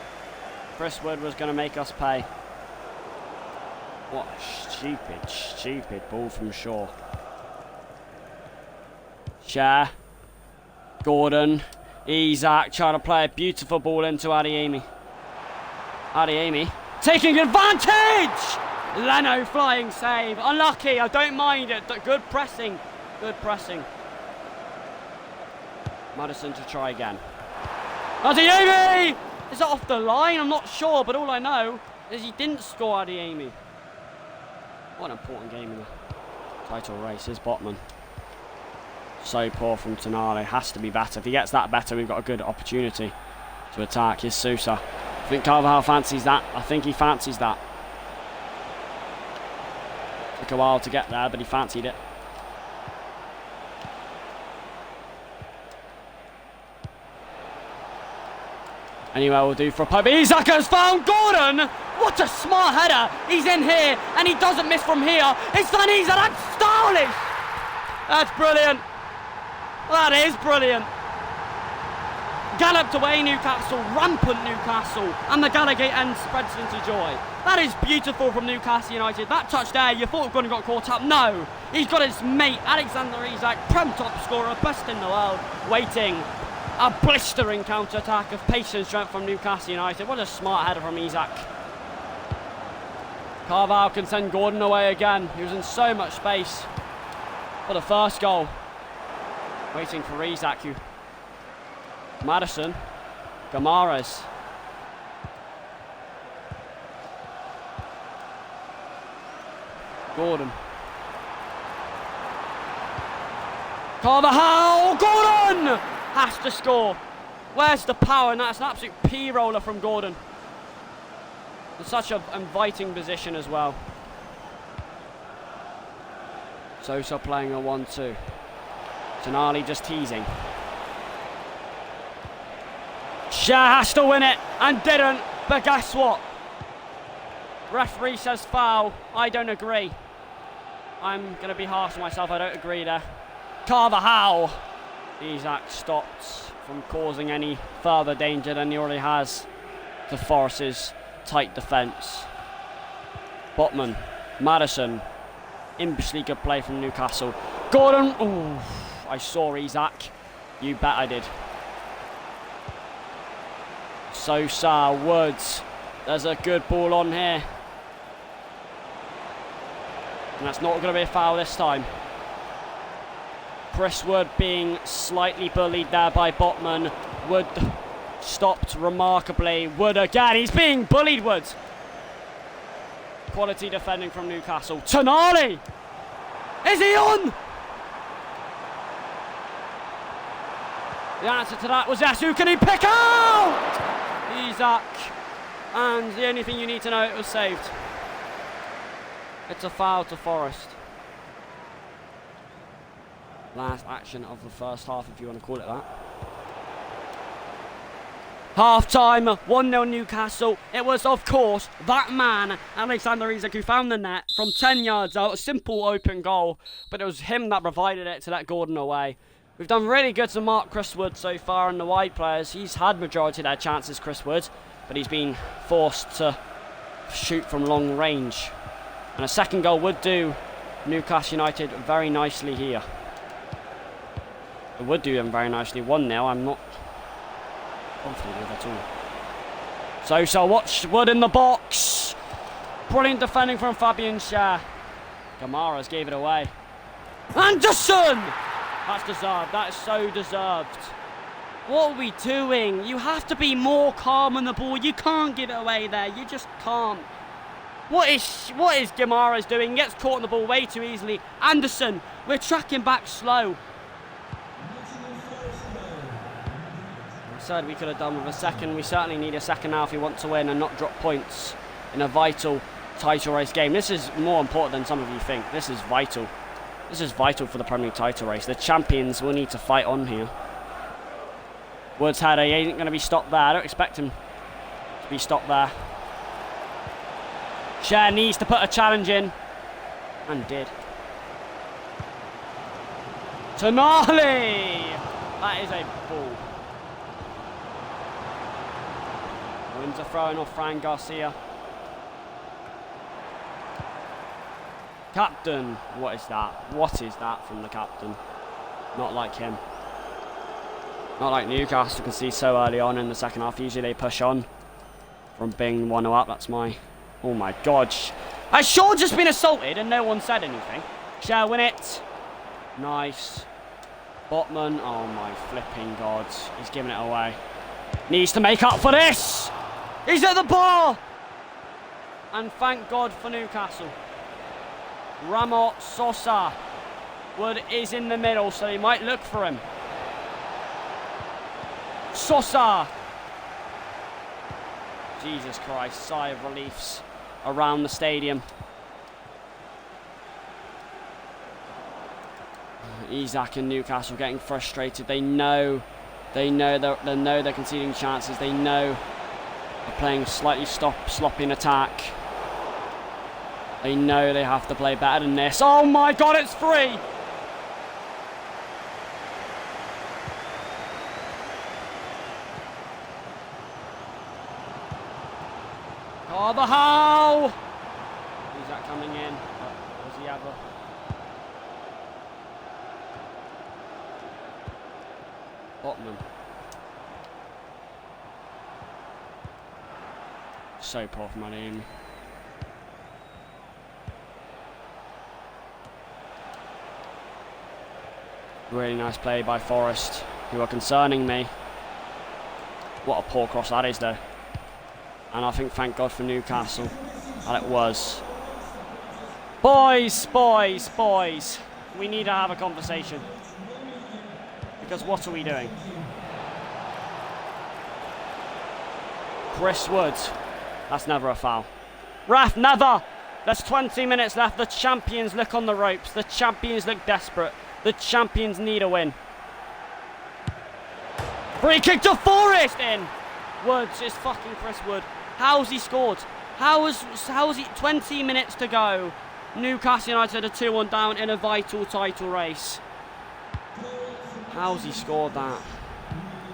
Chris Wood was going to make us pay. What a stupid ball from Shaw. Share. Gordon. Isak trying to play a beautiful ball into Adeyemi. Adeyemi taking advantage! Leno flying save. Unlucky, I don't mind it. Good pressing. Good pressing. Maddison to try again. Adeyemi! Is that off the line? I'm not sure, but all I know is he didn't score Adeyemi. What an important game in the title race. Here's Botman. So poor from Tonali. Has to be better. If he gets that better, we've got a good opportunity to attack. Here's Sousa. I think Carvajal fancies that. I think he fancies that. Took a while to get there, but he fancied it. Anyway, we'll do for a pub. Isak has found Gordon! What a smart header. He's in here and he doesn't miss from here. It's done easy. That's stylish. That's brilliant. That is brilliant. Galloped away Newcastle, rampant Newcastle, and the Gallagher end spreads into joy. That is beautiful from Newcastle United. That touch there, you thought Gordon got caught up. No, he's got his mate, Alexander Isak, Prem top scorer, best in the world, waiting. A blistering counter-attack of pace and strength from Newcastle United. What a smart header from Isak. Carvalho can send Gordon away again. He was in so much space for the first goal. Waiting for Isak, who... Madison, Gamares. Gordon. Carvalho, Gordon! Has to score. Where's the power? And that's an absolute P-roller from Gordon. In such an inviting position as well. Sosa playing a 1-2. Tonali just teasing. Shah has to win it and didn't, but guess what? Referee says foul. I don't agree. I'm going to be harsh on myself. I don't agree there. Carvalho. Isak stopped from causing any further danger than he already has to Forest's tight defence. Botman. Madison. Imbecilely good play from Newcastle. Gordon. Ooh, I saw Isak. You bet I did. Sosa, Woods, there's a good ball on here. And that's not going to be a foul this time. Chris Wood being slightly bullied there by Botman. Wood stopped remarkably. Wood again, he's being bullied, Wood. Quality defending from Newcastle. Tonali! Is he on? The answer to that was yes. Who can he pick out? Isak, and the only thing you need to know, it was saved. It's a foul to Forest. Last action of the first half, if you want to call it that. Half time, 1-0 Newcastle. It was, of course, that man, Alexander Isak, who found the net from 10 yards out. A simple open goal, but it was him that provided it to let Gordon away. We've done really good to mark Chris Wood so far in the wide players. He's had majority of their chances, Chris Wood, but he's been forced to shoot from long range. And a second goal would do Newcastle United very nicely here. It would do them very nicely. 1-0, I'm not confident with at all. Sosa, watch Wood in the box. Brilliant defending from Fabian Schär. Gamares gave it away. Anderson! That's deserved. That is so deserved. What are we doing? You have to be more calm on the ball. You can't give it away there. You just can't. What is Gamares doing? He gets caught on the ball way too easily. Anderson, we're tracking back slow. I said we could have done with a second. We certainly need a second now if we want to win and not drop points in a vital title race game. This is more important than some of you think. This is vital. This is vital for the Premier League title race. The champions will need to fight on here. Woods header, he ain't going to be stopped there. I don't expect him to be stopped there. Schär needs to put a challenge in. And did. Tonali! That is a ball. Wins a throw-in off Fran Garcia. Captain, what is that? What is that from the captain? Not like him. Not like Newcastle can see so early on in the second half. Usually they push on from being 1-0 up. That's my... Oh my God. Has Shaw just been assaulted and no one said anything? Shall win it. Nice. Botman. Oh my flipping God. He's giving it away. Needs to make up for this. He's at the bar. And thank God for Newcastle. Ramos Sosa. Wood is in the middle, so he might look for him. Sosa. Jesus Christ, sigh of reliefs around the stadium. Isak and Newcastle getting frustrated. They know they're conceding chances. They know They're playing slightly sloppy in attack. They know they have to play better than this. Oh my god, it's free! Oh, the how! Who's that coming in? Does he have a... Botman. So poor from my team. Really nice play by Forrest, who are concerning me. What a poor cross that is, though. And I think, thank God for Newcastle, that it was. Boys, boys, boys. We need to have a conversation. Because what are we doing? Chris Wood. That's never a foul. Ref, never! There's 20 minutes left. The champions look on the ropes. The champions look desperate. The champions need a win. Free kick to Forrest in! Woods is fucking Chris Wood. How's he scored? How is he? 20 minutes to go. Newcastle United are 2-1 down in a vital title race. How's he scored that?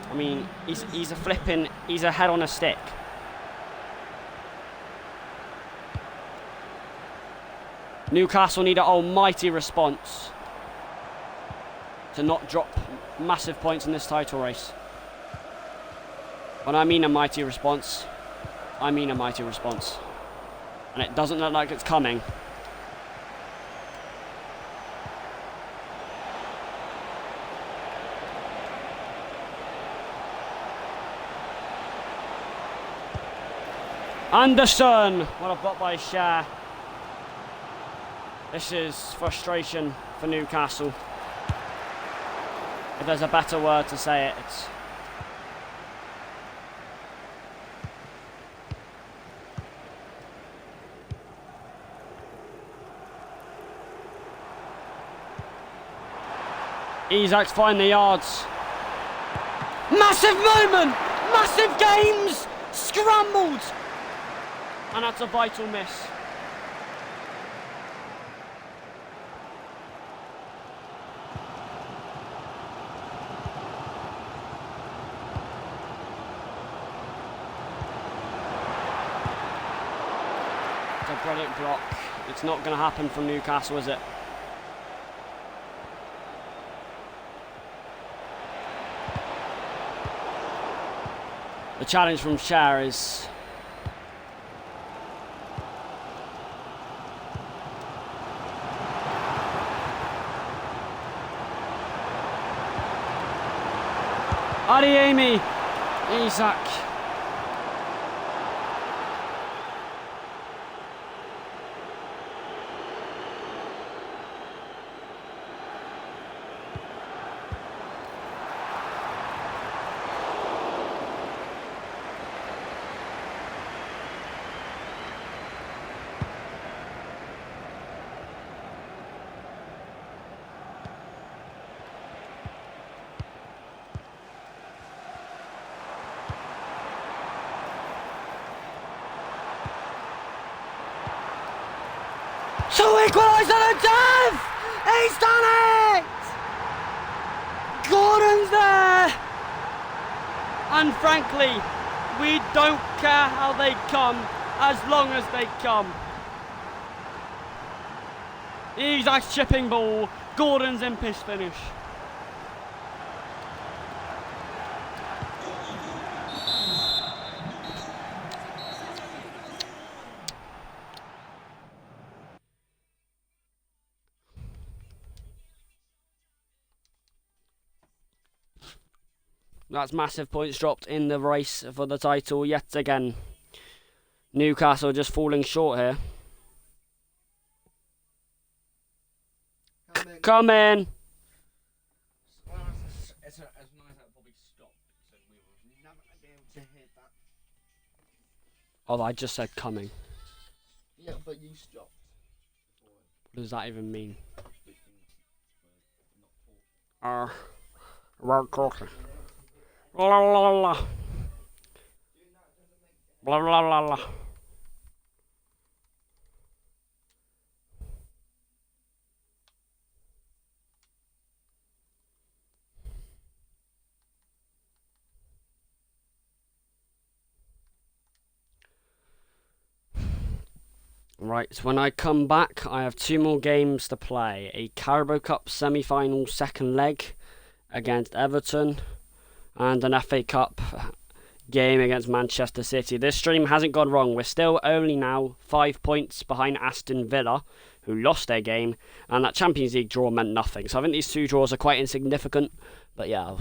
I mean, he's a head on a stick. Newcastle need an almighty response to not drop massive points in this title race. When I mean a mighty response, I mean a mighty response. And it doesn't look like it's coming. Anderson! What a block by Share. This is frustration for Newcastle. If there's a better word to say it, it's... Isak's find the yards. Massive moment! Massive games! Scrambled! And that's a vital miss. It's a brilliant block. It's not going to happen from Newcastle, is it? The challenge from Cher is... Adeyemi, Isak. To equalise the death! He's done it! Gordon's there! And frankly, we don't care how they come, as long as they come. Isak's chipping ball, Gordon's in piss finish. That's massive points dropped in the race for the title yet again. Newcastle just falling short here. Come in. Well, it's nice that Bobby stopped, so we will never be able to hear that. Oh, I just said coming. Yeah, but you stopped. What does that even mean? We're talking. La la la. Blah, blah, blah, blah. Right, so when I come back, I have 2 more games to play. A Carabao Cup semi-final second leg against Everton, and an FA Cup game against Manchester City. This stream hasn't gone wrong. We're still only now 5 points behind Aston Villa, who lost their game, and that Champions League draw meant nothing. So I think these 2 draws are quite insignificant, but yeah,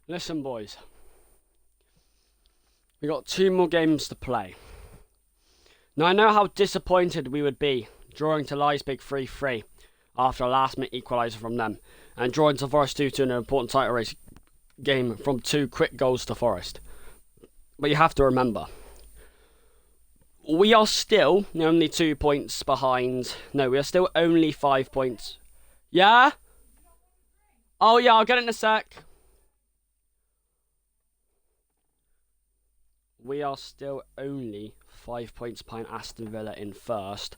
Listen, boys. We got 2 more games to play. Now, I know how disappointed we would be drawing to Leipzig 3-3 after a last-minute equaliser from them, and drawing to Forest 2-2 in an important title race game from 2 quick goals to Forest. But you have to remember, we are still only 2 points behind. No, we are still only 5 points. Yeah? Oh yeah, I'll get it in a sec. We are still only 5 points behind Aston Villa in first,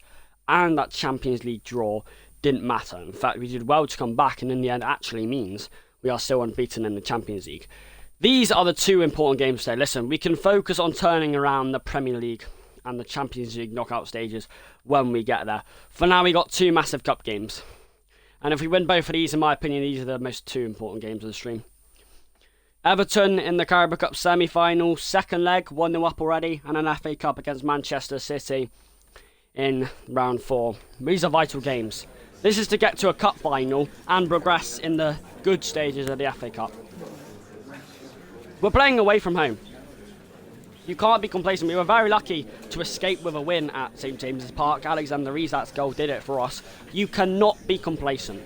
and that Champions League draw didn't matter. In fact, we did well to come back, and in the end actually means we are still unbeaten in the Champions League. These are the 2 important games today. Listen, we can focus on turning around the Premier League and the Champions League knockout stages when we get there. For now, we got 2 massive cup games. And if we win both of these, in my opinion, these are the most 2 important games of the stream. Everton in the Carabao Cup semi-final, second leg, 1-0 up already, and an FA Cup against Manchester City in round 4. These are vital games. This is to get to a cup final and progress in the good stages of the FA Cup. We're playing away from home. You can't be complacent. We were very lucky to escape with a win at St James's Park. Alexander Isak's goal did it for us. You cannot be complacent.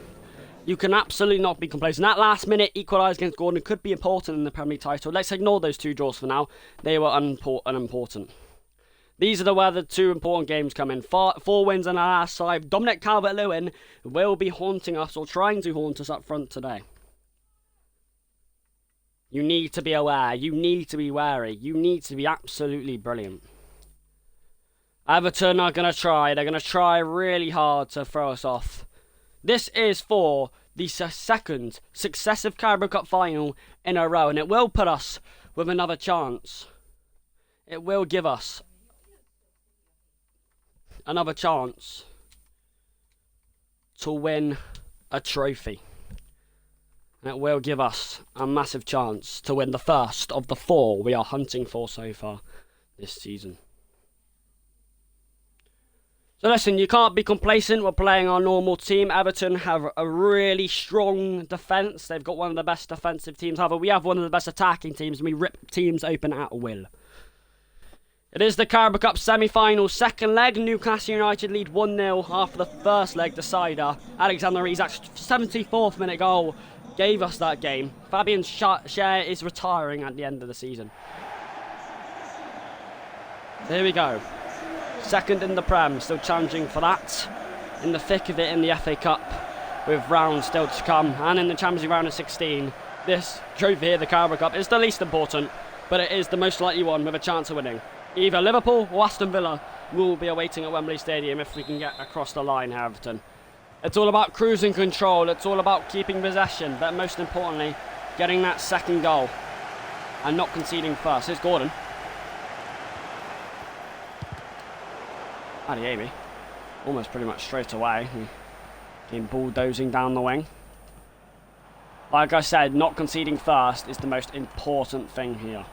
You can absolutely not be complacent. That last minute equaliser against Gordon could be important in the Premier League title. Let's ignore those 2 draws for now. They were unimportant. These are where the 2 important games come in. 4 wins on our last 5. Dominic Calvert-Lewin will be haunting us, or trying to haunt us up front today. You need to be aware. You need to be wary. You need to be absolutely brilliant. Everton are going to try. They're going to try really hard to throw us off. This is for the second successive Carabao Cup final in a row, and it will put us with another chance. It will give us another chance to win a trophy. And it will give us a massive chance to win the first of the 4 we are hunting for so far this season. So listen, you can't be complacent. We're playing our normal team. Everton have a really strong defence. They've got one of the best defensive teams. However, we have one of the best attacking teams, and we rip teams open at will. It is the Carabao Cup semi-final second leg. Newcastle United lead 1-0 after the first leg decider. Alexander Isak's 74th minute goal gave us that game. Fabian Schär is retiring at the end of the season. There we go. Second in the Prem, still challenging for that. In the thick of it in the FA Cup, with rounds still to come. And in the Champions League round of 16, this trophy here, the Carabao Cup, is the least important, but it is the most likely one with a chance of winning. Either Liverpool or Aston Villa will be awaiting at Wembley Stadium if we can get across the line, Everton. It's all about cruising control, it's all about keeping possession, but most importantly, getting that second goal and not conceding first. Here's Gordon. Adiemi, almost pretty much straight away. He came bulldozing down the wing. Like I said, not conceding first is the most important thing here.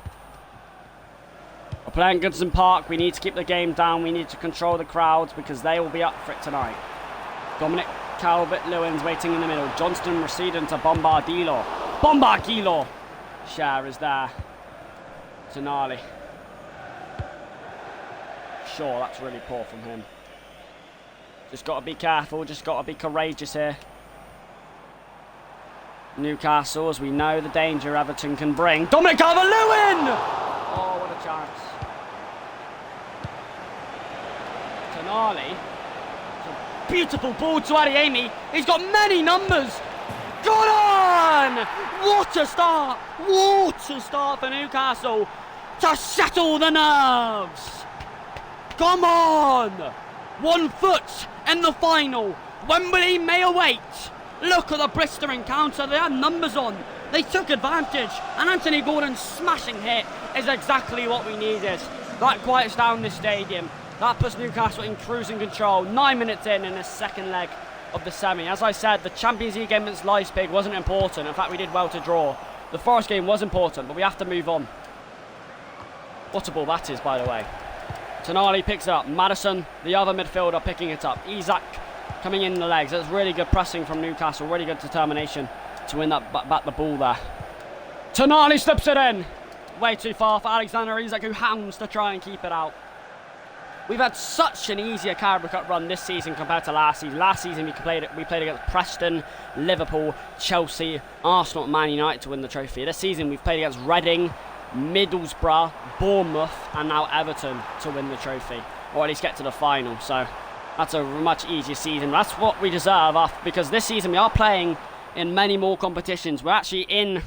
We're playing Goodison Park. We need to keep the game down. We need to control the crowds because they will be up for it tonight. Dominic Calvert-Lewin's waiting in the middle. Johnston receding to Bombardilo. Bombardilo! Schär is there. Tonali. Sure, that's really poor from him. Just got to be careful, just got to be courageous here. Newcastle, as we know the danger Everton can bring. Dominic Calvert-Lewin! Oh, what a chance. Tonali. It's a beautiful ball to Adiemi. He's got many numbers. Got on! What a start! What a start for Newcastle to settle the nerves. Come on! 1 foot in the final. Wembley may await. Look at the Bristol encounter. They had numbers on. They took advantage. And Anthony Gordon's smashing hit is exactly what we needed. That quiets down this stadium. That puts Newcastle in cruising control. 9 minutes in the second leg of the semi. As I said, the Champions League game against Leipzig wasn't important. In fact, we did well to draw. The Forest game was important, but we have to move on. What a ball that is, by the way. Tonali picks it up. Maddison, the other midfielder, picking it up. Isak coming in the legs. That's really good pressing from Newcastle. Really good determination to win that back the ball there. Tonali slips it in. Way too far for Alexander Isak, who hounds to try and keep it out. We've had such an easier Carabao Cup run this season compared to last season. Last season we played against Preston, Liverpool, Chelsea, Arsenal and Man United to win the trophy. This season we've played against Reading, Middlesbrough, Bournemouth and now Everton to win the trophy. Or at least get to the final. So that's a much easier season. That's what we deserve because this season we are playing in many more competitions. We're actually in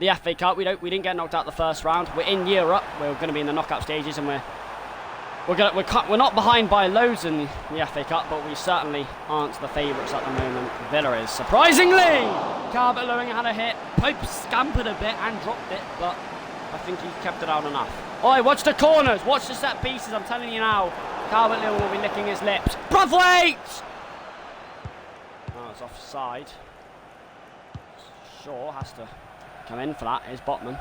the FA Cup. We didn't get knocked out the first round. We're in Europe. We're going to be in the knockout stages and we're not behind by loads in the FA Cup, but we certainly aren't the favourites at the moment. Villa is, surprisingly! Calvert-Lewin had a hit. Pope scampered a bit and dropped it, but I think he kept it out enough. Oi, watch the corners, watch the set pieces, I'm telling you now. Calvert-Lewin will be licking his lips. Braithwaite! Oh, it's offside. Shaw has to come in for that. Here's Botman.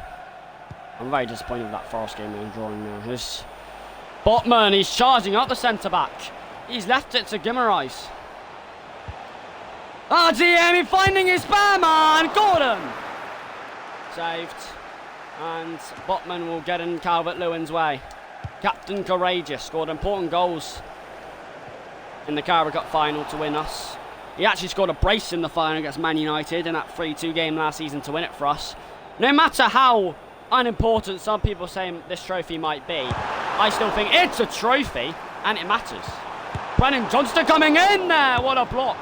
I'm very disappointed with that Forest game I'm drawing now. Here's Botman, he's charging up the centre-back. He's left it to Guimaraes. RDM finding his spare man, Gordon! Saved. And Botman will get in Calvert-Lewin's way. Captain Courageous scored important goals in the Carabao Cup final to win us. He actually scored a brace in the final against Man United in that 3-2 game last season to win it for us. No matter how unimportant some people say this trophy might be, I still think it's a trophy and it matters. Brennan Johnston coming in there, what a block.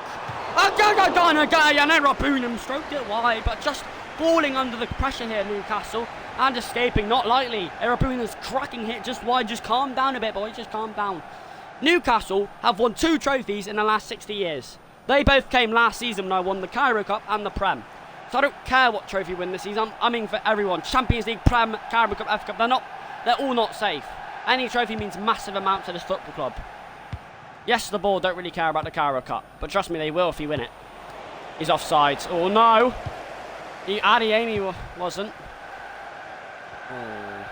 Rabunum stroked it wide, but just falling under the pressure here, Newcastle, and escaping, not lightly. Rabunum's cracking hit just wide, just calm down a bit, boys, just calm down. Newcastle have won 2 trophies in the last 60 years. They both came last season when I won the Carabao Cup and the Prem. So I don't care what trophy win this season. I'm aiming for everyone. Champions League, Prem, Carabao Cup, FA Cup. They're all not safe. Any trophy means massive amounts to this football club. Yes, the board don't really care about the Carabao Cup, but trust me, they will if you win it. He's offside. Oh no! Adeyemi wasn't. Oh,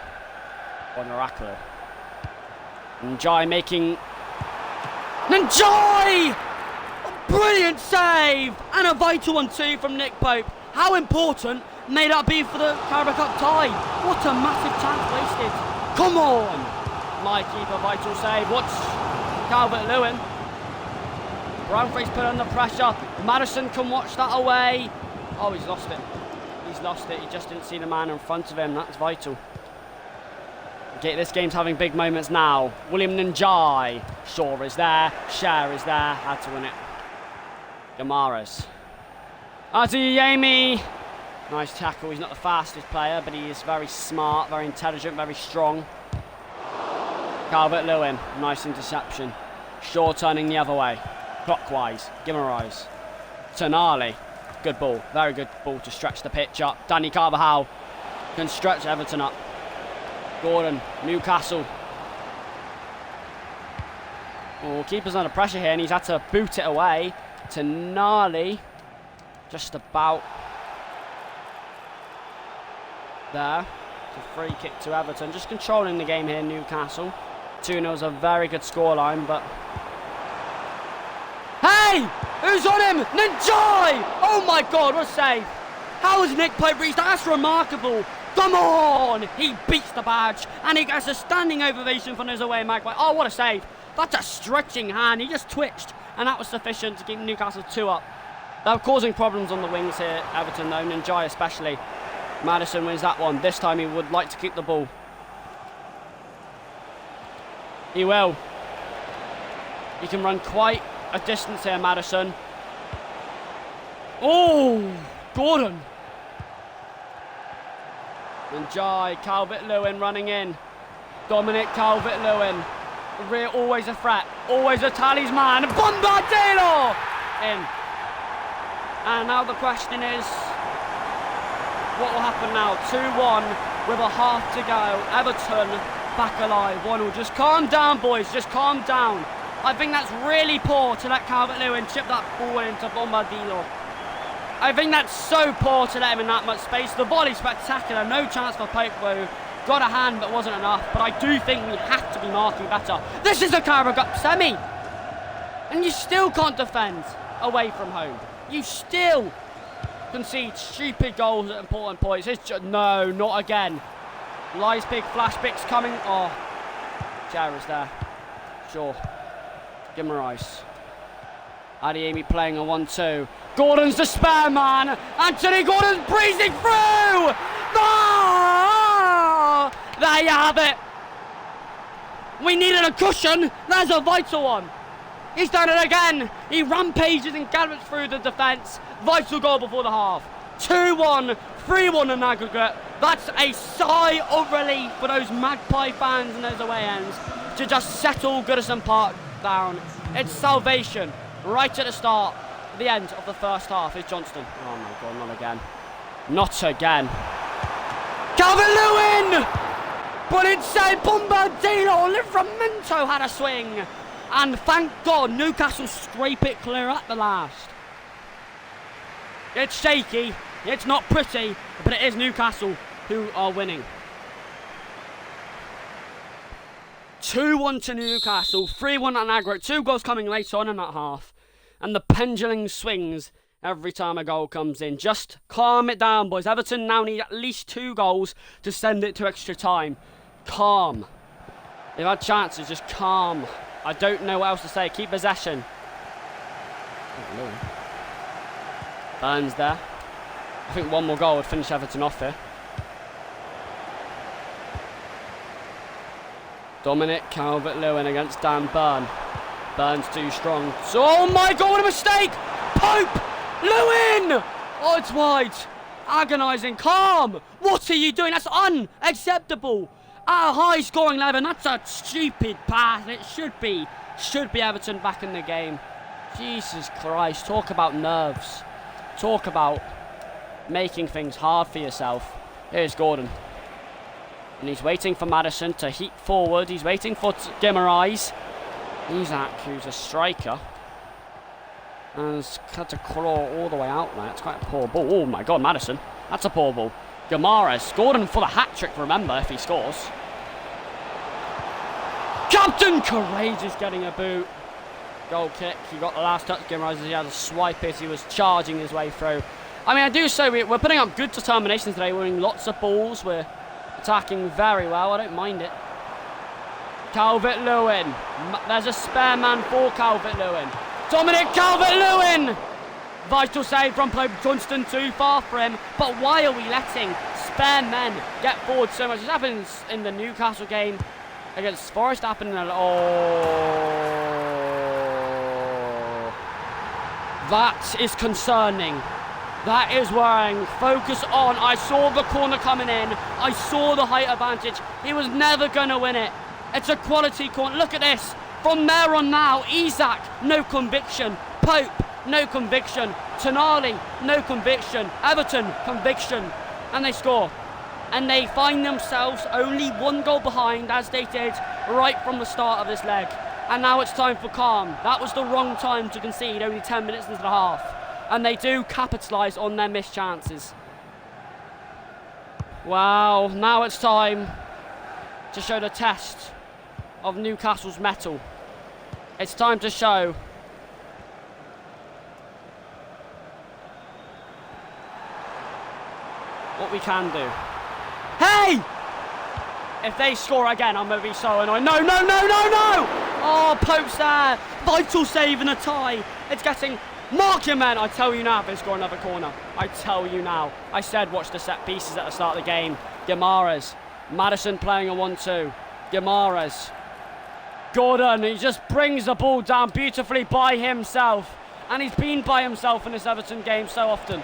what a miracle. Njai making... Njai! A brilliant save! And a vital one too from Nick Pope. How important may that be for the Carabao Cup tie? What a massive chance wasted. Come on! My keeper, vital save. Watch Calvert-Lewin. Brownface put under pressure. Madison can watch that away. Oh, he's lost it. He's lost it. He just didn't see the man in front of him. That's vital. Okay, this game's having big moments now. William Njai. Shaw is there. Cher is there. Had to win it. Guimaraes. Adeyemi. Nice tackle. He's not the fastest player, but he is very smart, very intelligent, very strong. Calvert-Lewin. Nice interception. Shaw turning the other way. Clockwise. Guimaraes. Tonali. Good ball. Very good ball to stretch the pitch up. Danny Carvajal can stretch Everton up. Gordon. Newcastle. Oh, keeper's under pressure here and he's had to boot it away. Tonali. Just about there. It's a free kick to Everton. Just controlling the game here, Newcastle. 2-0 is a very good scoreline, but... Hey! Who's on him? Njai! Oh my god, what a save! How has Nick Pope reached that? That's remarkable! Come on! He beats the badge, and he gets a standing ovation from his away Magpie. Oh, what a save! That's a stretching hand. He just twitched, and that was sufficient to keep Newcastle 2 up. They're causing problems on the wings here, Everton, though. Njai especially. Madison wins that one. This time he would like to keep the ball. He will. He can run quite a distance here, Madison. Oh, Gordon. Njai, Calvert-Lewin running in. Dominic Calvert-Lewin. Always a threat. Always a talisman. Bombardino! In. And now the question is, what will happen now? 2-1 with a half to go. Everton back alive. 1-0. Just calm down, boys. Just calm down. I think that's really poor to let Calvert-Lewin chip that ball into Bombardino. I think that's so poor to let him in that much space. The volley spectacular. No chance for Pope, though. Got a hand, but wasn't enough. But I do think we have to be marking better. This is a Carabao Cup semi. And you still can't defend away from home. You still concede stupid goals at important points. No, not again. Leipzig flashbacks coming. Oh, Jarrah's there. Sure. Guimaraes. Adeyemi playing a 1-2. Gordon's the spare man. Anthony Gordon's breezing through. Oh! There you have it. We needed a cushion. There's a vital one. He's done it again. He rampages and gallops through the defence. Vital goal before the half. 2-1, 3-1 in aggregate. That's a sigh of relief for those Magpie fans and those away ends to just settle Goodison Park down. It's salvation right at the start. The end of the first half is Johnston. Oh my God, not again. Not again. Calvert-Lewin! Brilliant save, Bombardino. Livramento had a swing. And thank God Newcastle scrape it clear at the last. It's shaky, it's not pretty, but it is Newcastle who are winning. 2-1 to Newcastle, 3-1 on aggregate, 2 goals coming later on in that half. And the pendulum swings every time a goal comes in. Just calm it down, boys. Everton now need at least 2 goals to send it to extra time. Calm. They've had chances, just calm. I don't know what else to say. Keep possession. Oh, Burns there. I think one more goal would finish Everton off here. Dominic Calvert-Lewin against Dan Burn. Burns too strong. So, oh my God, what a mistake! Pope! Lewin! Oh, it's wide. Agonising. Calm! What are you doing? That's unacceptable. At a high scoring level, that's a stupid pass. It should be Everton back in the game. Jesus Christ, talk about nerves. Talk about making things hard for yourself. Here's Gordon. And he's waiting for Maddison to heat forward. He's waiting for Guimaraes. Isaac, who's a striker, has had to crawl all the way out there. It's quite a poor ball. Oh my God, Maddison. That's a poor ball. Guimaraes, Gordon for the hat-trick, remember, if he scores. Captain Courageous getting a boot. Goal kick. He got the last touch. Guimaraes, he had to swipe it. He was charging his way through. I mean, I do say we're putting up good determination today. We're winning lots of balls. We're attacking very well. I don't mind it. Calvert-Lewin. There's a spare man for Calvert-Lewin. Dominic Calvert-Lewin! Vital save from Pope. Johnston too far for him. But why are we letting spare men get forward so much? This happens in the Newcastle game against Forest. Happened in that is concerning. That is worrying. Focus on. I saw the corner coming in. I saw the height advantage. He was never going to win it. It's a quality corner. Look at this. From there on now, Isaac, no conviction. Pope, no conviction. Tonali, no conviction. Everton, conviction. And they score. And they find themselves only 1 goal behind, as they did right from the start of this leg. And now it's time for calm. That was the wrong time to concede, only 10 minutes into the half. And they do capitalise on their missed chances. Wow, now it's time to show the test of Newcastle's mettle. It's time to show what we can do. Hey! If they score again, I'm going to be so annoyed. No, no, no, no, no! Oh, Pope's there. Vital save and a tie. It's getting... Mark your men. I tell you now if they score another corner. I tell you now. I said watch the set pieces at the start of the game. Guimaraes. Maddison playing a 1-2. Guimaraes. Gordon, he just brings the ball down beautifully by himself. And he's been by himself in this Everton game so often.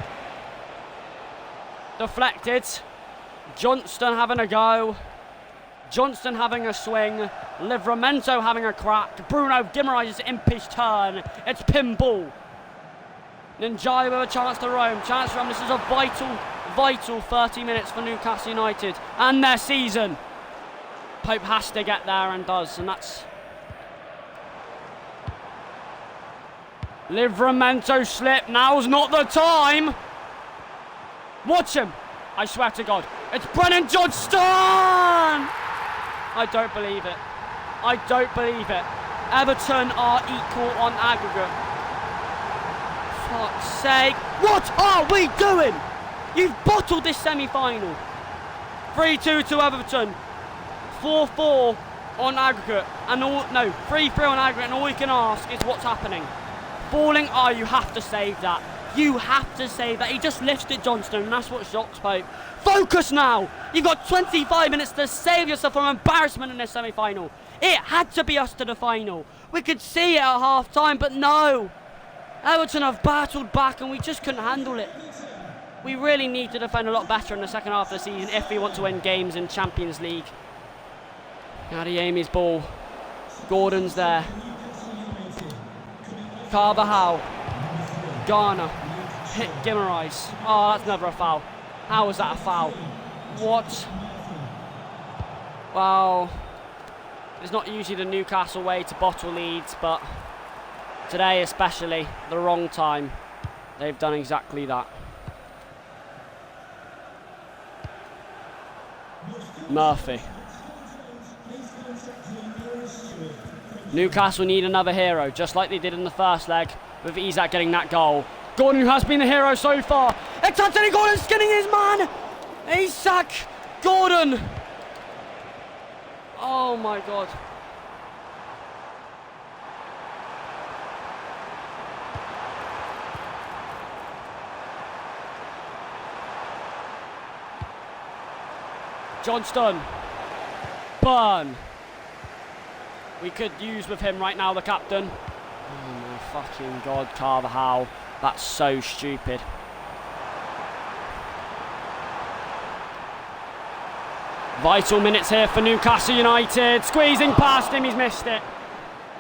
Deflected. Johnston having a go. Johnston having a swing. Livramento having a crack. Bruno Guimaraes' impish turn. It's pinball. Njai with a chance to roam. Chance to roam. This is a vital 30 minutes for Newcastle United and their season. Pope has to get there and does, and that's... Livramento slip. Now's not the time. Watch him. I swear to God. It's Brennan Johnston! I don't believe it. I don't believe it. Everton are equal on aggregate. Fuck's sake. What are we doing? You've bottled this semi-final. 3-2 to Everton. 4-4 on aggregate. And all, no, 3-3 on aggregate, and all we can ask is what's happening. Falling, you have to save that. You have to save that. He just lifts it, Johnston, and that's what shocks Pope. Focus now! You've got 25 minutes to save yourself from embarrassment in this semi-final. It had to be us to the final. We could see it at half-time, but no. Everton have battled back and we just couldn't handle it. We really need to defend a lot better in the second half of the season if we want to win games in Champions League. Adeyemi's ball. Gordon's there. Carvajal. Garner. Hit Guimaraes. Oh, that's never a foul. How was that a foul? What? Well, it's not usually the Newcastle way to bottle leads, but today especially, the wrong time, they've done exactly that. Murphy. Newcastle need another hero, just like they did in the first leg, with Isak getting that goal. Gordon, who has been the hero so far. It's Anthony Gordon skinning his man. Isak Gordon. Oh my God. Johnston. Burn. We could use with him right now, the captain. Oh my fucking God, Carvajal. That's so stupid. Vital minutes here for Newcastle United. Squeezing past him, he's missed it.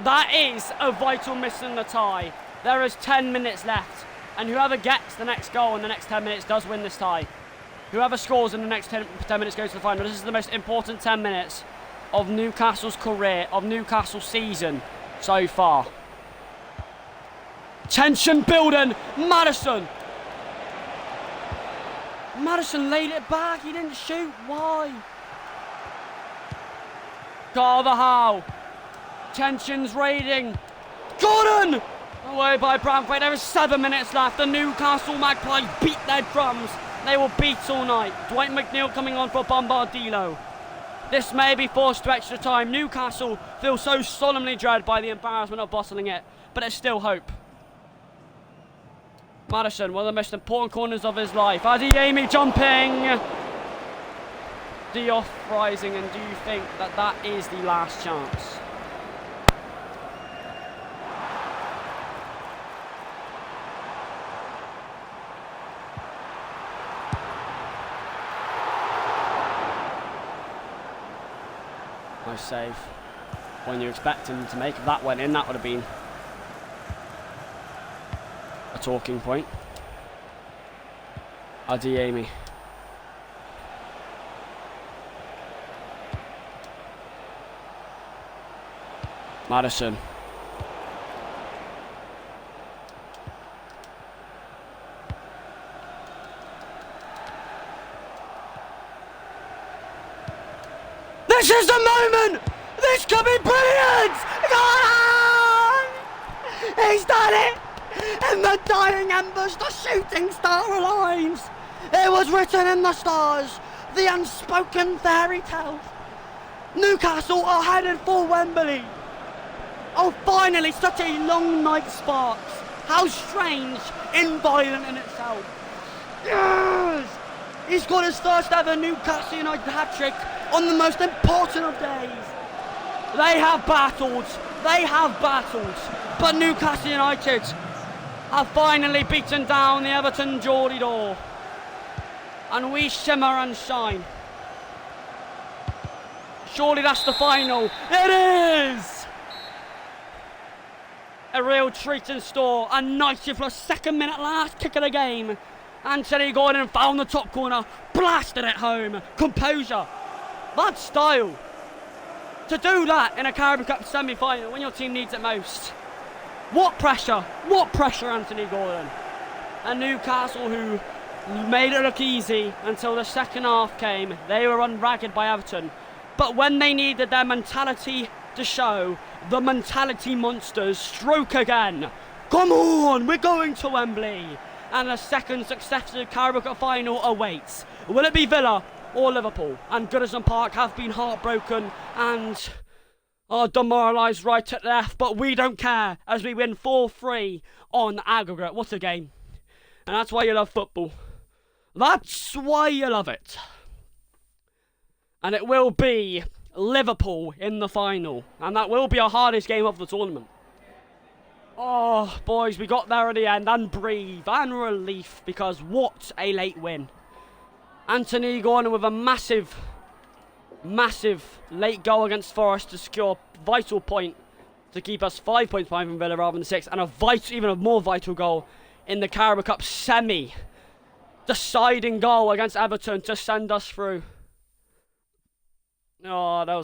That is a vital miss in the tie. There is 10 minutes left. And whoever gets the next goal in the next 10 minutes does win this tie. Whoever scores in the next 10 minutes goes to the final. This is the most important 10 minutes of Newcastle's career, of Newcastle's season so far. Tension building. Maddison. Maddison laid it back. He didn't shoot. Why? Carvajal. Tension's raiding. Gordon. Away by Bramford. There is 7 minutes left. The Newcastle Magpies beat their drums. They will beat all night. Dwight McNeil coming on for Bombardilo. This may be forced to extra time. Newcastle feel so solemnly dread by the embarrassment of bottling it, but there's still hope. Maddison, one of the most important corners of his life. Adeyemi jumping. Diop rising, and do you think that that is the last chance? Nice save. When you expect him to make, if that went in, that would have been a talking point. Adeyemi. Maddison. This is the moment! This could be brilliant! Go on! He's done it! In the dying embers, the shooting star aligns. It was written in the stars, the unspoken fairy tale. Newcastle are headed for Wembley. Oh, finally, such a long night sparks. How strange, inviolent in itself. Yes! He's got his first ever Newcastle United hat-trick on the most important of days. They have battled, but Newcastle United have finally beaten down the Everton Geordie door. And we shimmer and shine. Surely that's the final. It is! A real treat in store. A 92nd minute last kick of the game. Anthony Gordon found the top corner, blasted it home. Composure. That's style. To do that in a Carabao Cup semi-final when your team needs it most. What pressure, Anthony Gordon. And Newcastle, who made it look easy until the second half came. They were run ragged by Everton. But when they needed their mentality to show, the mentality monsters stroke again. Come on, we're going to Wembley. and a second successive Carabao Cup final awaits. Will it be Villa or Liverpool? And Goodison Park have been heartbroken and are demoralised right at left, but we don't care as we win 4-3 on aggregate. What a game. And that's why you love football. That's why you love it. And it will be Liverpool in the final, and that will be our hardest game of the tournament. Oh, boys, we got there at the end, and breathe, and relief, because what a late win. Anthony Gordon with a massive late goal against Forest to secure a vital point to keep us 5 points behind from Villa rather than 6, and even a more vital goal in the Carabao Cup deciding goal against Everton to send us through. Oh,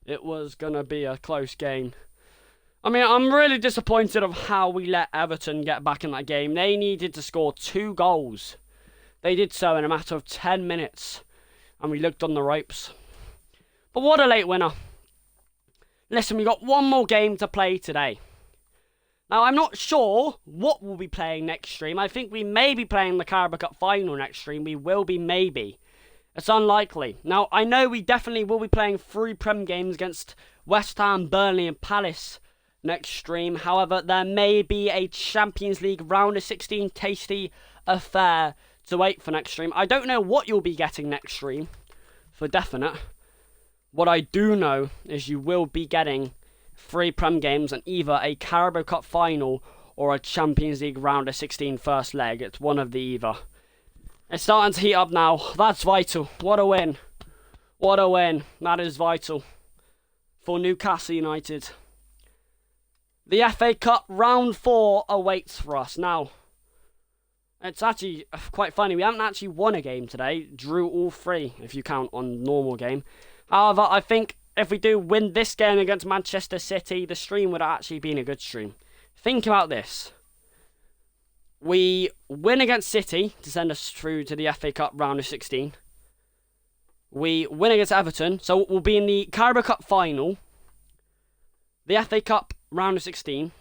it was going to be a close game. I mean, I'm really disappointed of how we let Everton get back in that game. They needed to score 2 goals. They did so in a matter of 10 minutes. And we looked on the ropes. But what a late winner. Listen, we got one more game to play today. Now, I'm not sure what we'll be playing next stream. I think we may be playing the Carabao Cup final next stream. We will be, maybe. It's unlikely. Now, I know we definitely will be playing 3 Prem games against West Ham, Burnley and Palace next stream. However, there may be a Champions League round of 16 tasty affair to wait for next stream. I don't know what you'll be getting next stream, for definite. What I do know is you will be getting 3 Prem games and either a Carabao Cup final or a Champions League round of 16 first leg. It's one of the either. It's starting to heat up now. That's vital. What a win. What a win. That is vital for Newcastle United. The FA Cup round 4 awaits for us. Now, it's actually quite funny. We haven't actually won a game today. Drew all 3 if you count on normal game. However, I think if we do win this game against Manchester City, the stream would actually be a good stream. Think about this. We win against City to send us through to the FA Cup round of 16. We win against Everton, so we'll be in the Carabao Cup final, the FA Cup round of 16,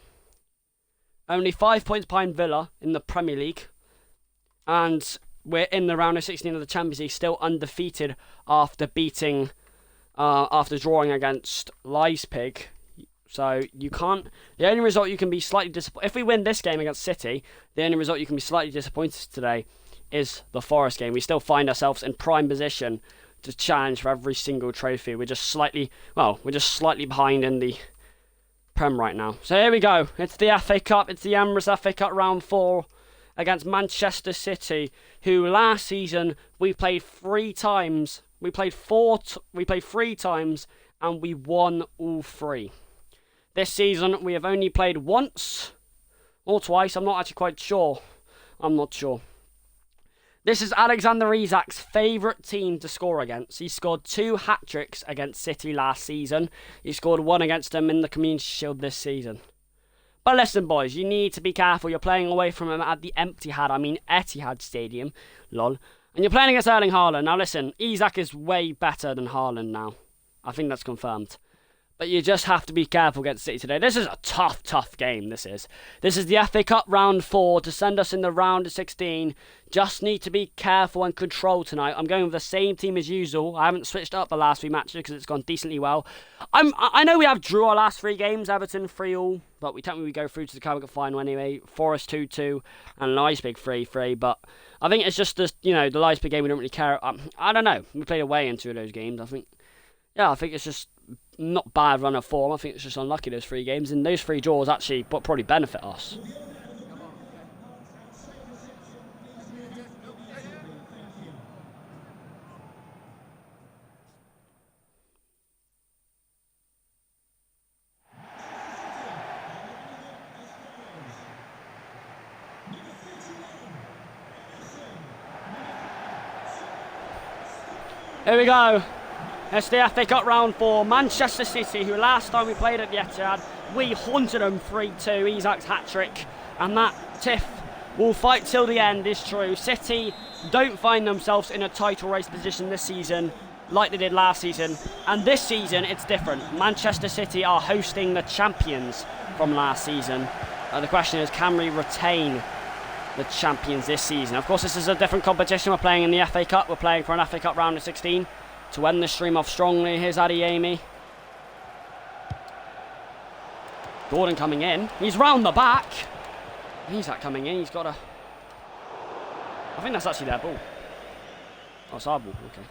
only 5 points behind Villa in the Premier League, and we're in the round of 16 of the Champions League, still undefeated after drawing against Leipzig. So you can't. The only result you can be slightly disappointed. If we win this game against City, the only result you can be slightly disappointed today is the Forest game. We still find ourselves in prime position to challenge for every single trophy. We're just slightly behind in the Prem right now. So here we go. It's the FA Cup. It's the Emirates FA Cup round 4 against Manchester City, who last season we played 3 times. We played 3 times and we won all 3. This season we have only played once or twice. I'm not actually quite sure. I'm not sure. This is Alexander Isak's favourite team to score against. He scored 2 hat-tricks against City last season. He scored 1 against them in the Community Shield this season. But listen, boys, you need to be careful. You're playing away from him at the Etihad Stadium. Lol. And you're playing against Erling Haaland. Now listen, Isak is way better than Haaland now. I think that's confirmed. But you just have to be careful against City today. This is a tough game, this is. This is the FA Cup round 4 to send us in the round of 16. Just need to be careful and control tonight. I'm going with the same team as usual. I haven't switched up the last 3 matches because it's gone decently well. I know we have drew our last 3 games, Everton 3-3, but we technically go through to the Carabao Cup final anyway. Forest 2-2 and Leipzig 3-3, but I think it's just the Leipzig game we don't really care. I don't know. We played away in 2 of those games. I think it's just not bad run of form. I think it's just unlucky those 3 games, and those 3 draws actually probably benefit us. Here we go. It's the FA Cup round 4. Manchester City, who last time we played at the Etihad, we haunted them 3-2. Isak's hat-trick. And that Tiff will fight till the end is true. City don't find themselves in a title race position this season like they did last season. And this season, it's different. Manchester City are hosting the champions from last season. The question is, can we retain the champions this season? Of course, this is a different competition. We're playing in the FA Cup. We're playing for an FA Cup round of 16. To end the stream off strongly, here's Adeyemi. Gordon coming in. He's round the back. He's coming in. He's got a... I think that's actually their ball. Oh, it's our ball. Okay.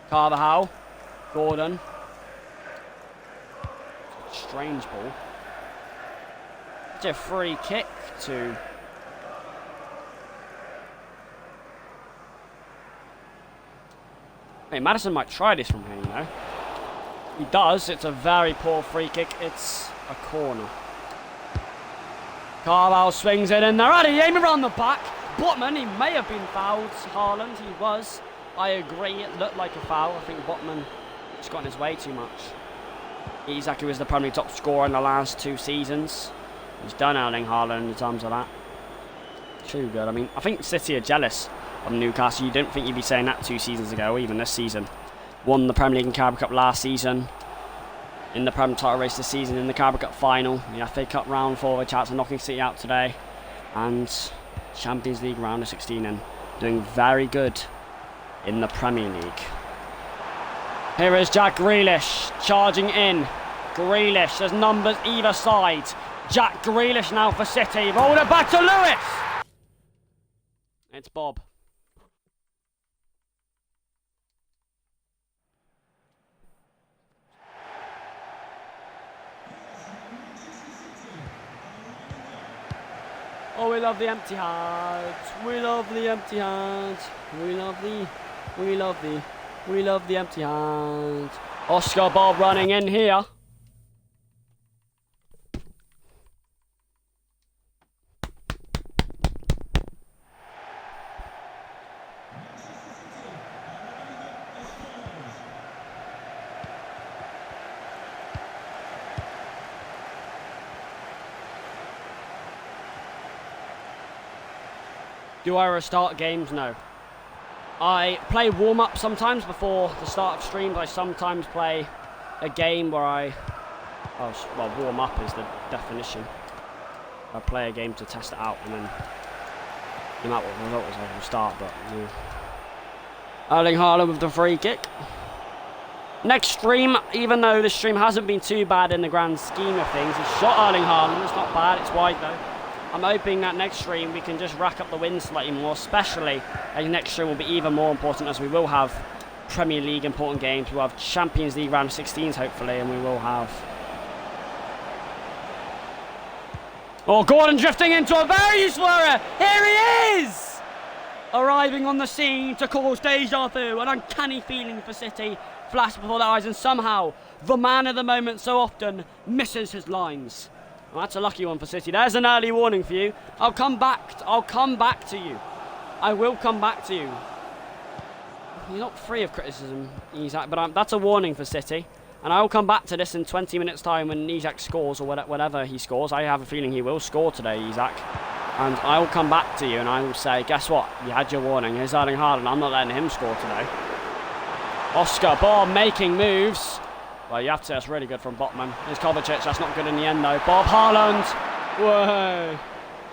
Carvajal. Gordon. Strange ball. It's a free kick to... Hey, Madison might try this from here, you know. He does. It's a very poor free kick. It's a corner. Carvalho swings it in there. Adeyemi around the back. Botman, he may have been fouled. Haaland, he was. I agree, it looked like a foul. I think Botman just got in his way too much. Isak, who was the Premier League top scorer in the last 2 seasons. He's done Erling Haaland in terms of that. Too good. I mean, I think City are jealous of Newcastle. You didn't think you'd be saying that 2 seasons ago, or even this season. Won the Premier League and Carabao Cup last season. In the Premier title race this season, in the Carabao Cup final. The FA Cup round 4, with chance of knocking City out today. And Champions League round of 16 and doing very good in the Premier League. Here is Jack Grealish charging in. Grealish, there's numbers either side. Jack Grealish now for City. Rolled it back to Lewis. It's Bob. Oh, we love the empty hands. We love the empty hands. We love the empty hands. Oscar Bob running in here. Do I restart games? No. I play warm-up sometimes before the start of streams. I sometimes play a game where well, warm-up is the definition. I play a game to test it out, and then no matter what the result is, I will start. But yeah. Erling Haaland with the free kick. Next stream, even though this stream hasn't been too bad in the grand scheme of things, he's shot Erling Haaland. It's not bad. It's wide though. I'm hoping that next stream we can just rack up the wins slightly more, especially as next stream will be even more important, as we will have Premier League important games. We'll have Champions League round of 16s hopefully, and we will have... Oh, Gordon drifting into a very useful area. Here he is! Arriving on the scene to cause deja vu. An uncanny feeling for City flashed before their eyes, and somehow the man of the moment so often misses his lines. Well, that's a lucky one for City. There's an early warning for you. I'll come back to you. I will come back to you. You're not free of criticism, Isak, but that's a warning for City. And I will come back to this in 20 minutes' time when Isak scores, or whatever he scores. I have a feeling he will score today, Isak. And I will come back to you and I will say, guess what? You had your warning. Here's Erling Haaland. I'm not letting him score today. Oscar Bob making moves. Well, you have to say that's really good from Botman. Here's Kovacic, that's not good in the end though. Bob Haaland! Whoa!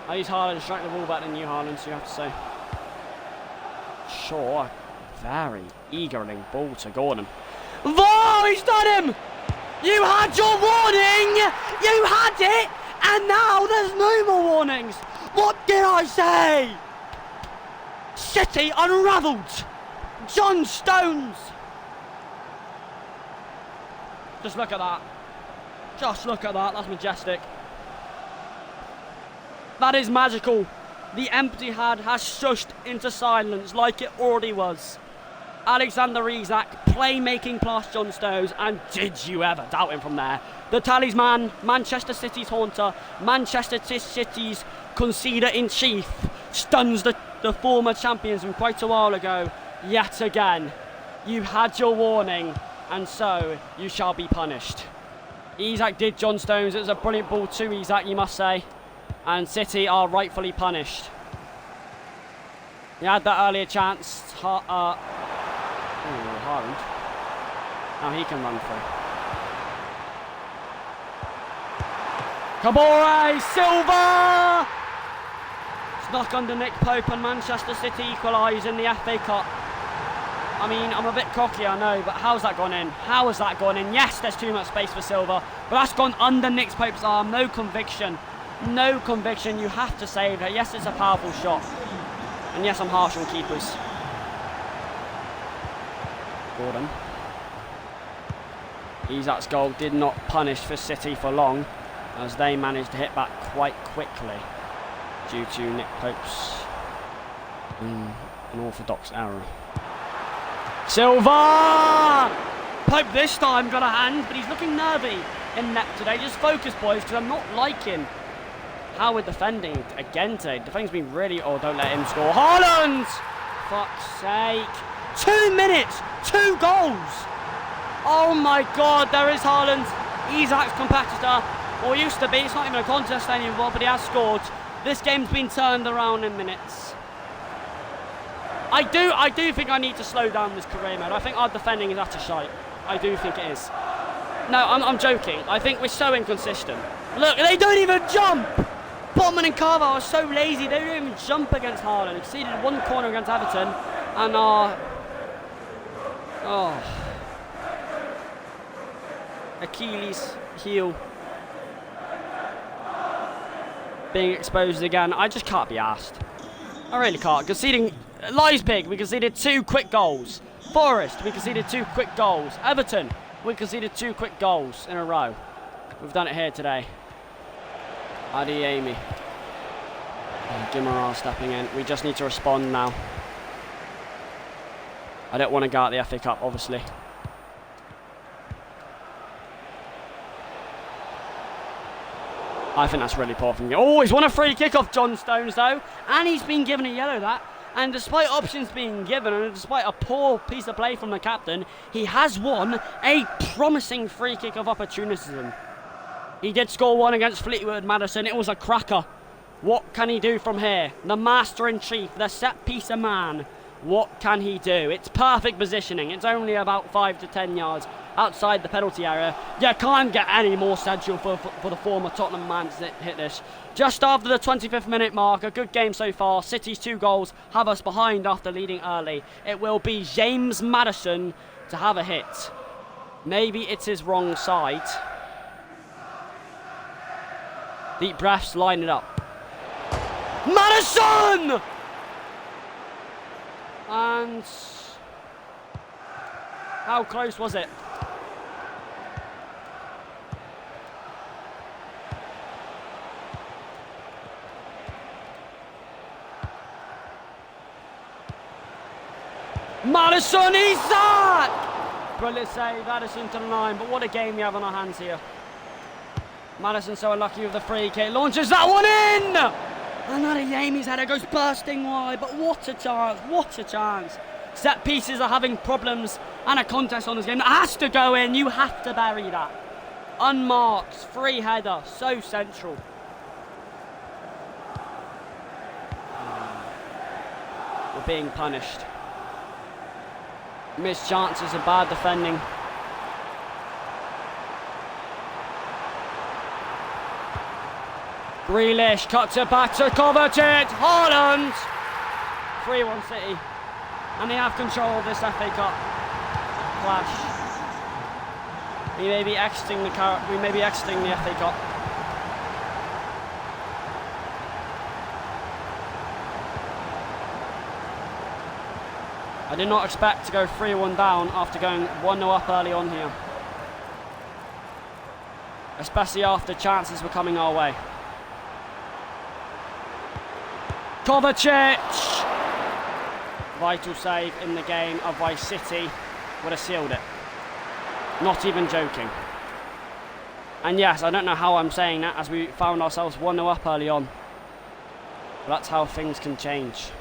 I use Haaland to strike the ball better than you, Haaland, so you have to say. Sure, very eagerly ball to Gordon. Whoa, he's done him! You had your warning! You had it! And now there's no more warnings! What did I say? City unravelled! John Stones! Just look at that. Just look at that. That's majestic. That is magical. The empty head has shushed into silence like it already was. Alexander Isak, playmaking past John Stones, and did you ever doubt him from there? The talisman, Manchester City's haunter, Manchester City's conceder-in-chief, stuns the former champions from quite a while ago. Yet again, you had your warning, and so you shall be punished. Isak did John Stones. It was a brilliant ball to Isak, you must say. And City are rightfully punished. He had that earlier chance. Haaland. Now he can run through. Kabore, Silva! Snuck under Nick Pope and Manchester City equalise in the FA Cup. I mean, I'm a bit cocky, I know, but how's that gone in? How has that gone in? Yes, there's too much space for Silva, but that's gone under Nick Pope's arm. No conviction. No conviction. You have to save it. Yes, it's a powerful shot. And yes, I'm harsh on keepers. Gordon. Isak's goal did not punish for City for long, as they managed to hit back quite quickly due to Nick Pope's unorthodox error. Silva! Pope this time got a hand, but he's looking nervy in net today. Just focus, boys, because I'm not liking how we're defending again today. Defending's been really... Oh, don't let him score. Haaland! Fuck's sake. 2 minutes! 2 goals! Oh my God, there is Haaland. Isak's competitor. Or used to be. It's not even a contest anymore, but he has scored. This game's been turned around in minutes. I do think I need to slow down this career mode. I think our defending is utter shite. I do think it is. No, I'm joking. I think we're so inconsistent. Look, they don't even jump! Botman and Carver are so lazy, they don't even jump against Haaland. Exceeded 1 corner against Everton, and Achilles heel being exposed again. I just can't be asked. I really can't. Conceding Leipzig, we conceded 2 quick goals. Forest, we conceded 2 quick goals. Everton, we conceded 2 quick goals in a row. We've done it here today. Adeyemi. Guimaraes stepping in. We just need to respond now. I don't want to go out the FA Cup, obviously. I think that's really poor from you. Oh, he's won a free kick off John Stones, though. And he's been given a yellow, that. And despite options being given, and despite a poor piece of play from the captain, he has won a promising free kick of opportunism. He did score one against Fleetwood Madison. It was a cracker. What can he do from here? The master-in-chief, the set-piecer man. What can he do? It's perfect positioning. It's only about 5 to 10 yards outside the penalty area. You can't get any more central for the former Tottenham man to hit this. Just after the 25th minute mark, a good game so far. City's 2 goals have us behind after leading early. It will be James Maddison to have a hit. Maybe it's his wrong side. Deep breaths, line it up. Maddison! And how close was it? Maddison, Isak! Brilliant save, Maddison to the line, but what a game we have on our hands here. Maddison so unlucky with the free kick, launches that one in! And Adeyemi's header goes bursting wide, but what a chance, what a chance. Set pieces are having problems, and a contest on this game that has to go in. You have to bury that. Unmarked, free header, so central. We're being punished. Missed chances of bad defending. Grealish cuts it back to Kovacic. Haaland! 3-1 City. And they have control of this FA Cup clash. We may be exiting the FA Cup. I did not expect to go 3-1 down after going 1-0 up early on here. Especially after chances were coming our way. Kovacic! Vital save in the game of why City would have sealed it. Not even joking. And yes, I don't know how I'm saying that as we found ourselves 1-0 up early on. But that's how things can change.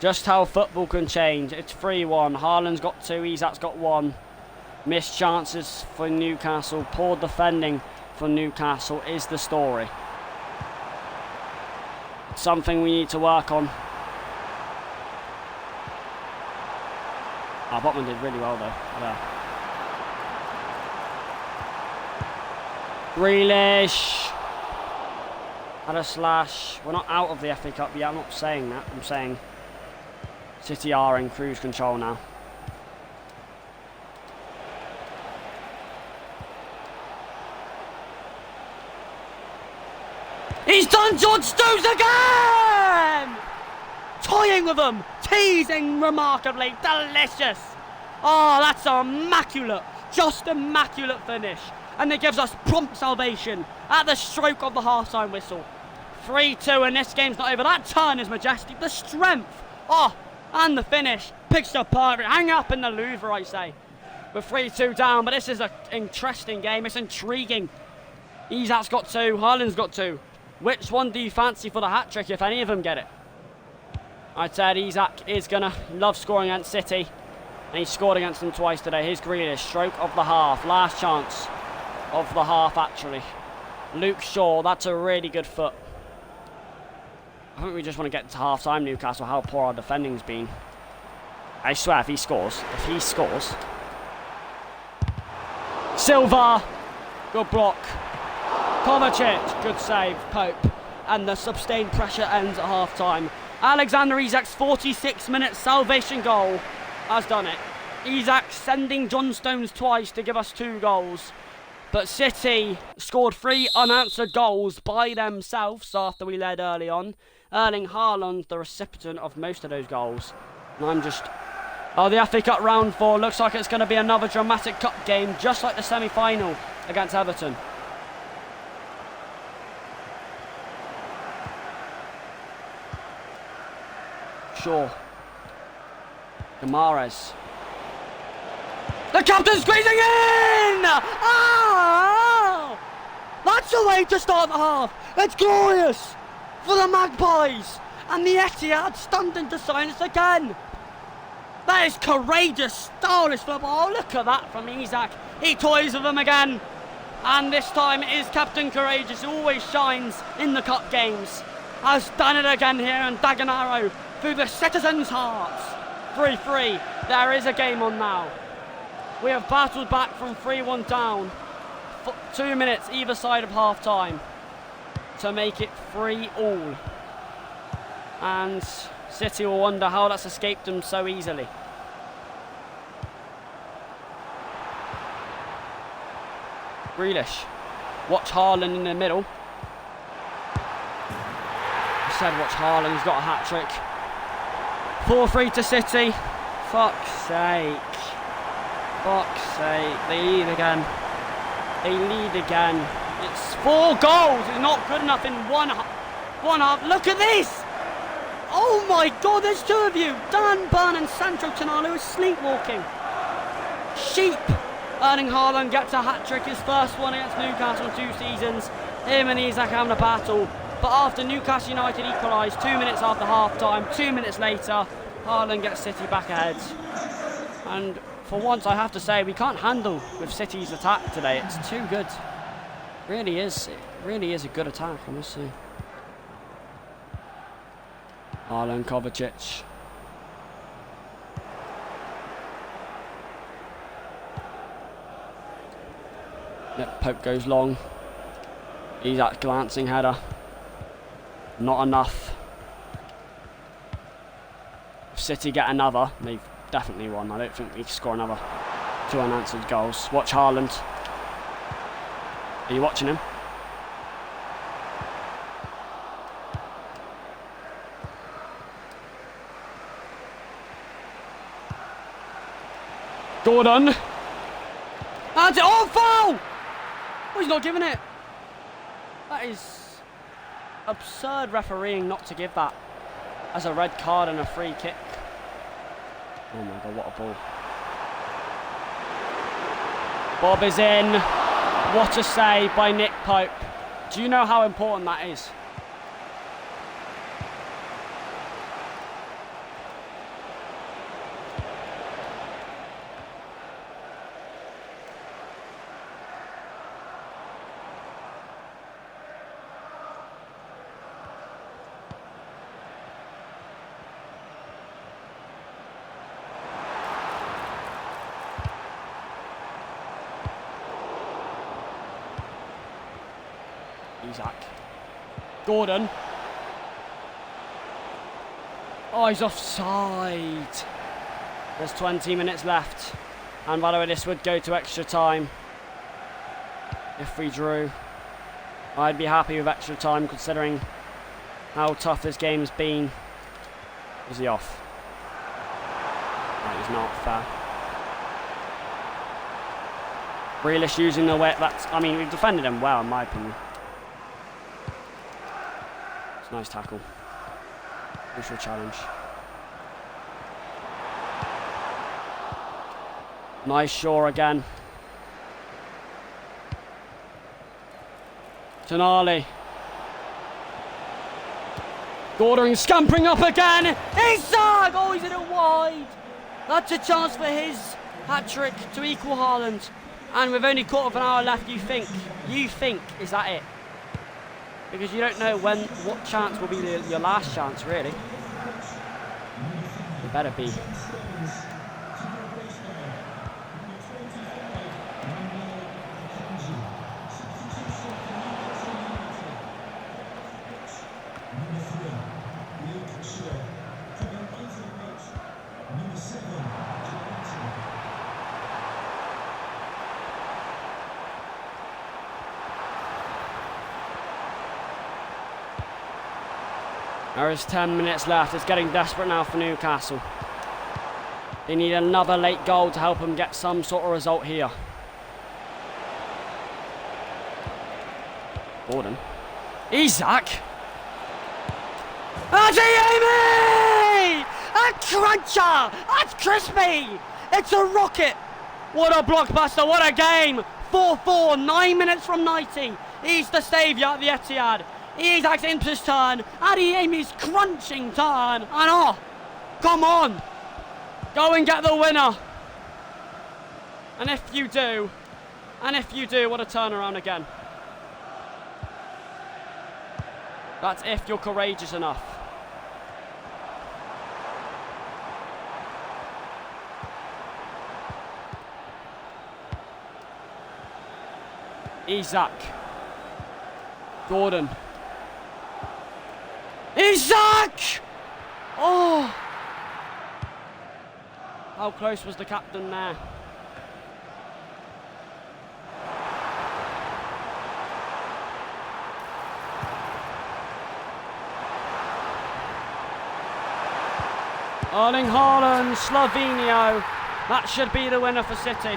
Just how football can change. It's 3-1. Haaland's got 2, Isak's got 1. Missed chances for Newcastle. Poor defending for Newcastle is the story. Something we need to work on. Botman did really well though. There. Grealish. Had a slash. We're not out of the FA Cup yet. I'm not saying that. I'm saying City are in cruise control now. He's done John Stones again! Toying with them, teasing remarkably, delicious. Oh, that's immaculate, just immaculate finish. And it gives us prompt salvation at the stroke of the half-time whistle. 3-2 and this game's not over. That turn is majestic, the strength, oh, and the finish. Picture perfect, hang up in the Louvre, I say. We're 3-2 down, but this is an interesting game, it's intriguing. Isak's got 2, Haaland's got 2. Which one do you fancy for the hat-trick if any of them get it? I said Isak is going to love scoring against City. And he scored against them twice today. Here's Grealish, stroke of the half. Last chance of the half, actually. Luke Shaw, that's a really good foot. I think we just want to get to half-time, Newcastle, how poor our defending's been. I swear, if he scores. Silva, good block. Kovacic, good save, Pope. And the sustained pressure ends at half-time. Alexander Isak's 46-minute salvation goal has done it. Isak sending John Stones twice to give us 2 goals. But City scored 3 unanswered goals by themselves after we led early on. Erling Haaland, the recipient of most of those goals. And I'm just... Oh, the FA Cup round 4 looks like it's going to be another dramatic cup game, just like the semi-final against Everton. Shaw. Gamares. The captain squeezing in! Oh! That's the way to start the half. It's glorious for the Magpies. And the Etihad stunned into silence again. That is courageous, stylish football. Oh, look at that from Isak. He toys with them again. And this time it is Captain Courageous, who always shines in the cup games. Has done it again here in Dagenham through the citizens' hearts. 3-3. There is a game on now. We have battled back from 3-1 down. 2 minutes either side of half-time to make it 3-3. And City will wonder how that's escaped them so easily. Grealish. Watch Haaland in the middle. I said watch Haaland, he's got a hat-trick. 4-3 to City. Fuck's sake. Fuck's sake. They lead again. It's 4 goals. It's not good enough in one half. Look at this. Oh my God, there's 2 of you. Dan Burn and Sandro Tonali is sleepwalking. Sheep. Erling Haaland gets a hat-trick, his first one against Newcastle in 2 seasons. Him and Isak having a battle. But after Newcastle United equalised 2 minutes after half-time, 2 minutes later, Haaland gets City back ahead. And for once, I have to say, we can't handle with City's attack today. It's too good. It really is a good attack, I must say. Haaland, Kovacic. Yep, Pope goes long. He's at glancing header. Not enough. If City get another, they've definitely won. I don't think we can score another 2 unanswered goals. Watch Haaland. Are you watching him? Gordon. And oh, foul! Oh, he's not giving it. That is absurd refereeing not to give that as a red card and a free kick. Oh my God, what a ball. Bob is in. What a save by Nick Pope. Do you know how important that is? Isaac. Gordon. Oh, he's offside. There's 20 minutes left. And by the way, this would go to extra time if we drew. I'd be happy with extra time considering how tough this game's been. Is he off? That is not fair. Grealish using the way. I mean, we've defended him well, in my opinion. It's a nice tackle. Crucial challenge. Nice Shaw again. Tonali. Gordon scampering up again. Isaac! Oh, he's in it wide. That's a chance for his hat-trick to equal Haaland. And with only quarter of an hour left, you think, is that it? Because you don't know what chance will be your last chance, really. It better be. There is 10 minutes left. It's getting desperate now for Newcastle. They need another late goal to help them get some sort of result here. Gordon. Isaac. Adeyemi! A cruncher! That's crispy! It's a rocket! What a blockbuster, what a game! 4-4, 9 minutes from 90. He's the saviour at the Etihad. Isaac's into his turn. Adeyemi's crunching turn. And oh, come on. Go and get the winner. And if you do, what a turnaround again. That's if you're courageous enough. Isaac. Gordon. Isaac! Oh! How close was the captain there? Erling Haaland, Slovenia. That should be the winner for City.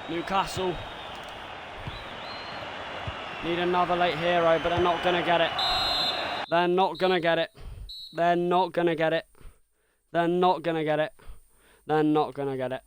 Newcastle need another late hero, but they're not going to get it. They're not going to get it. They're not going to get it. They're not going to get it. They're not going to get it.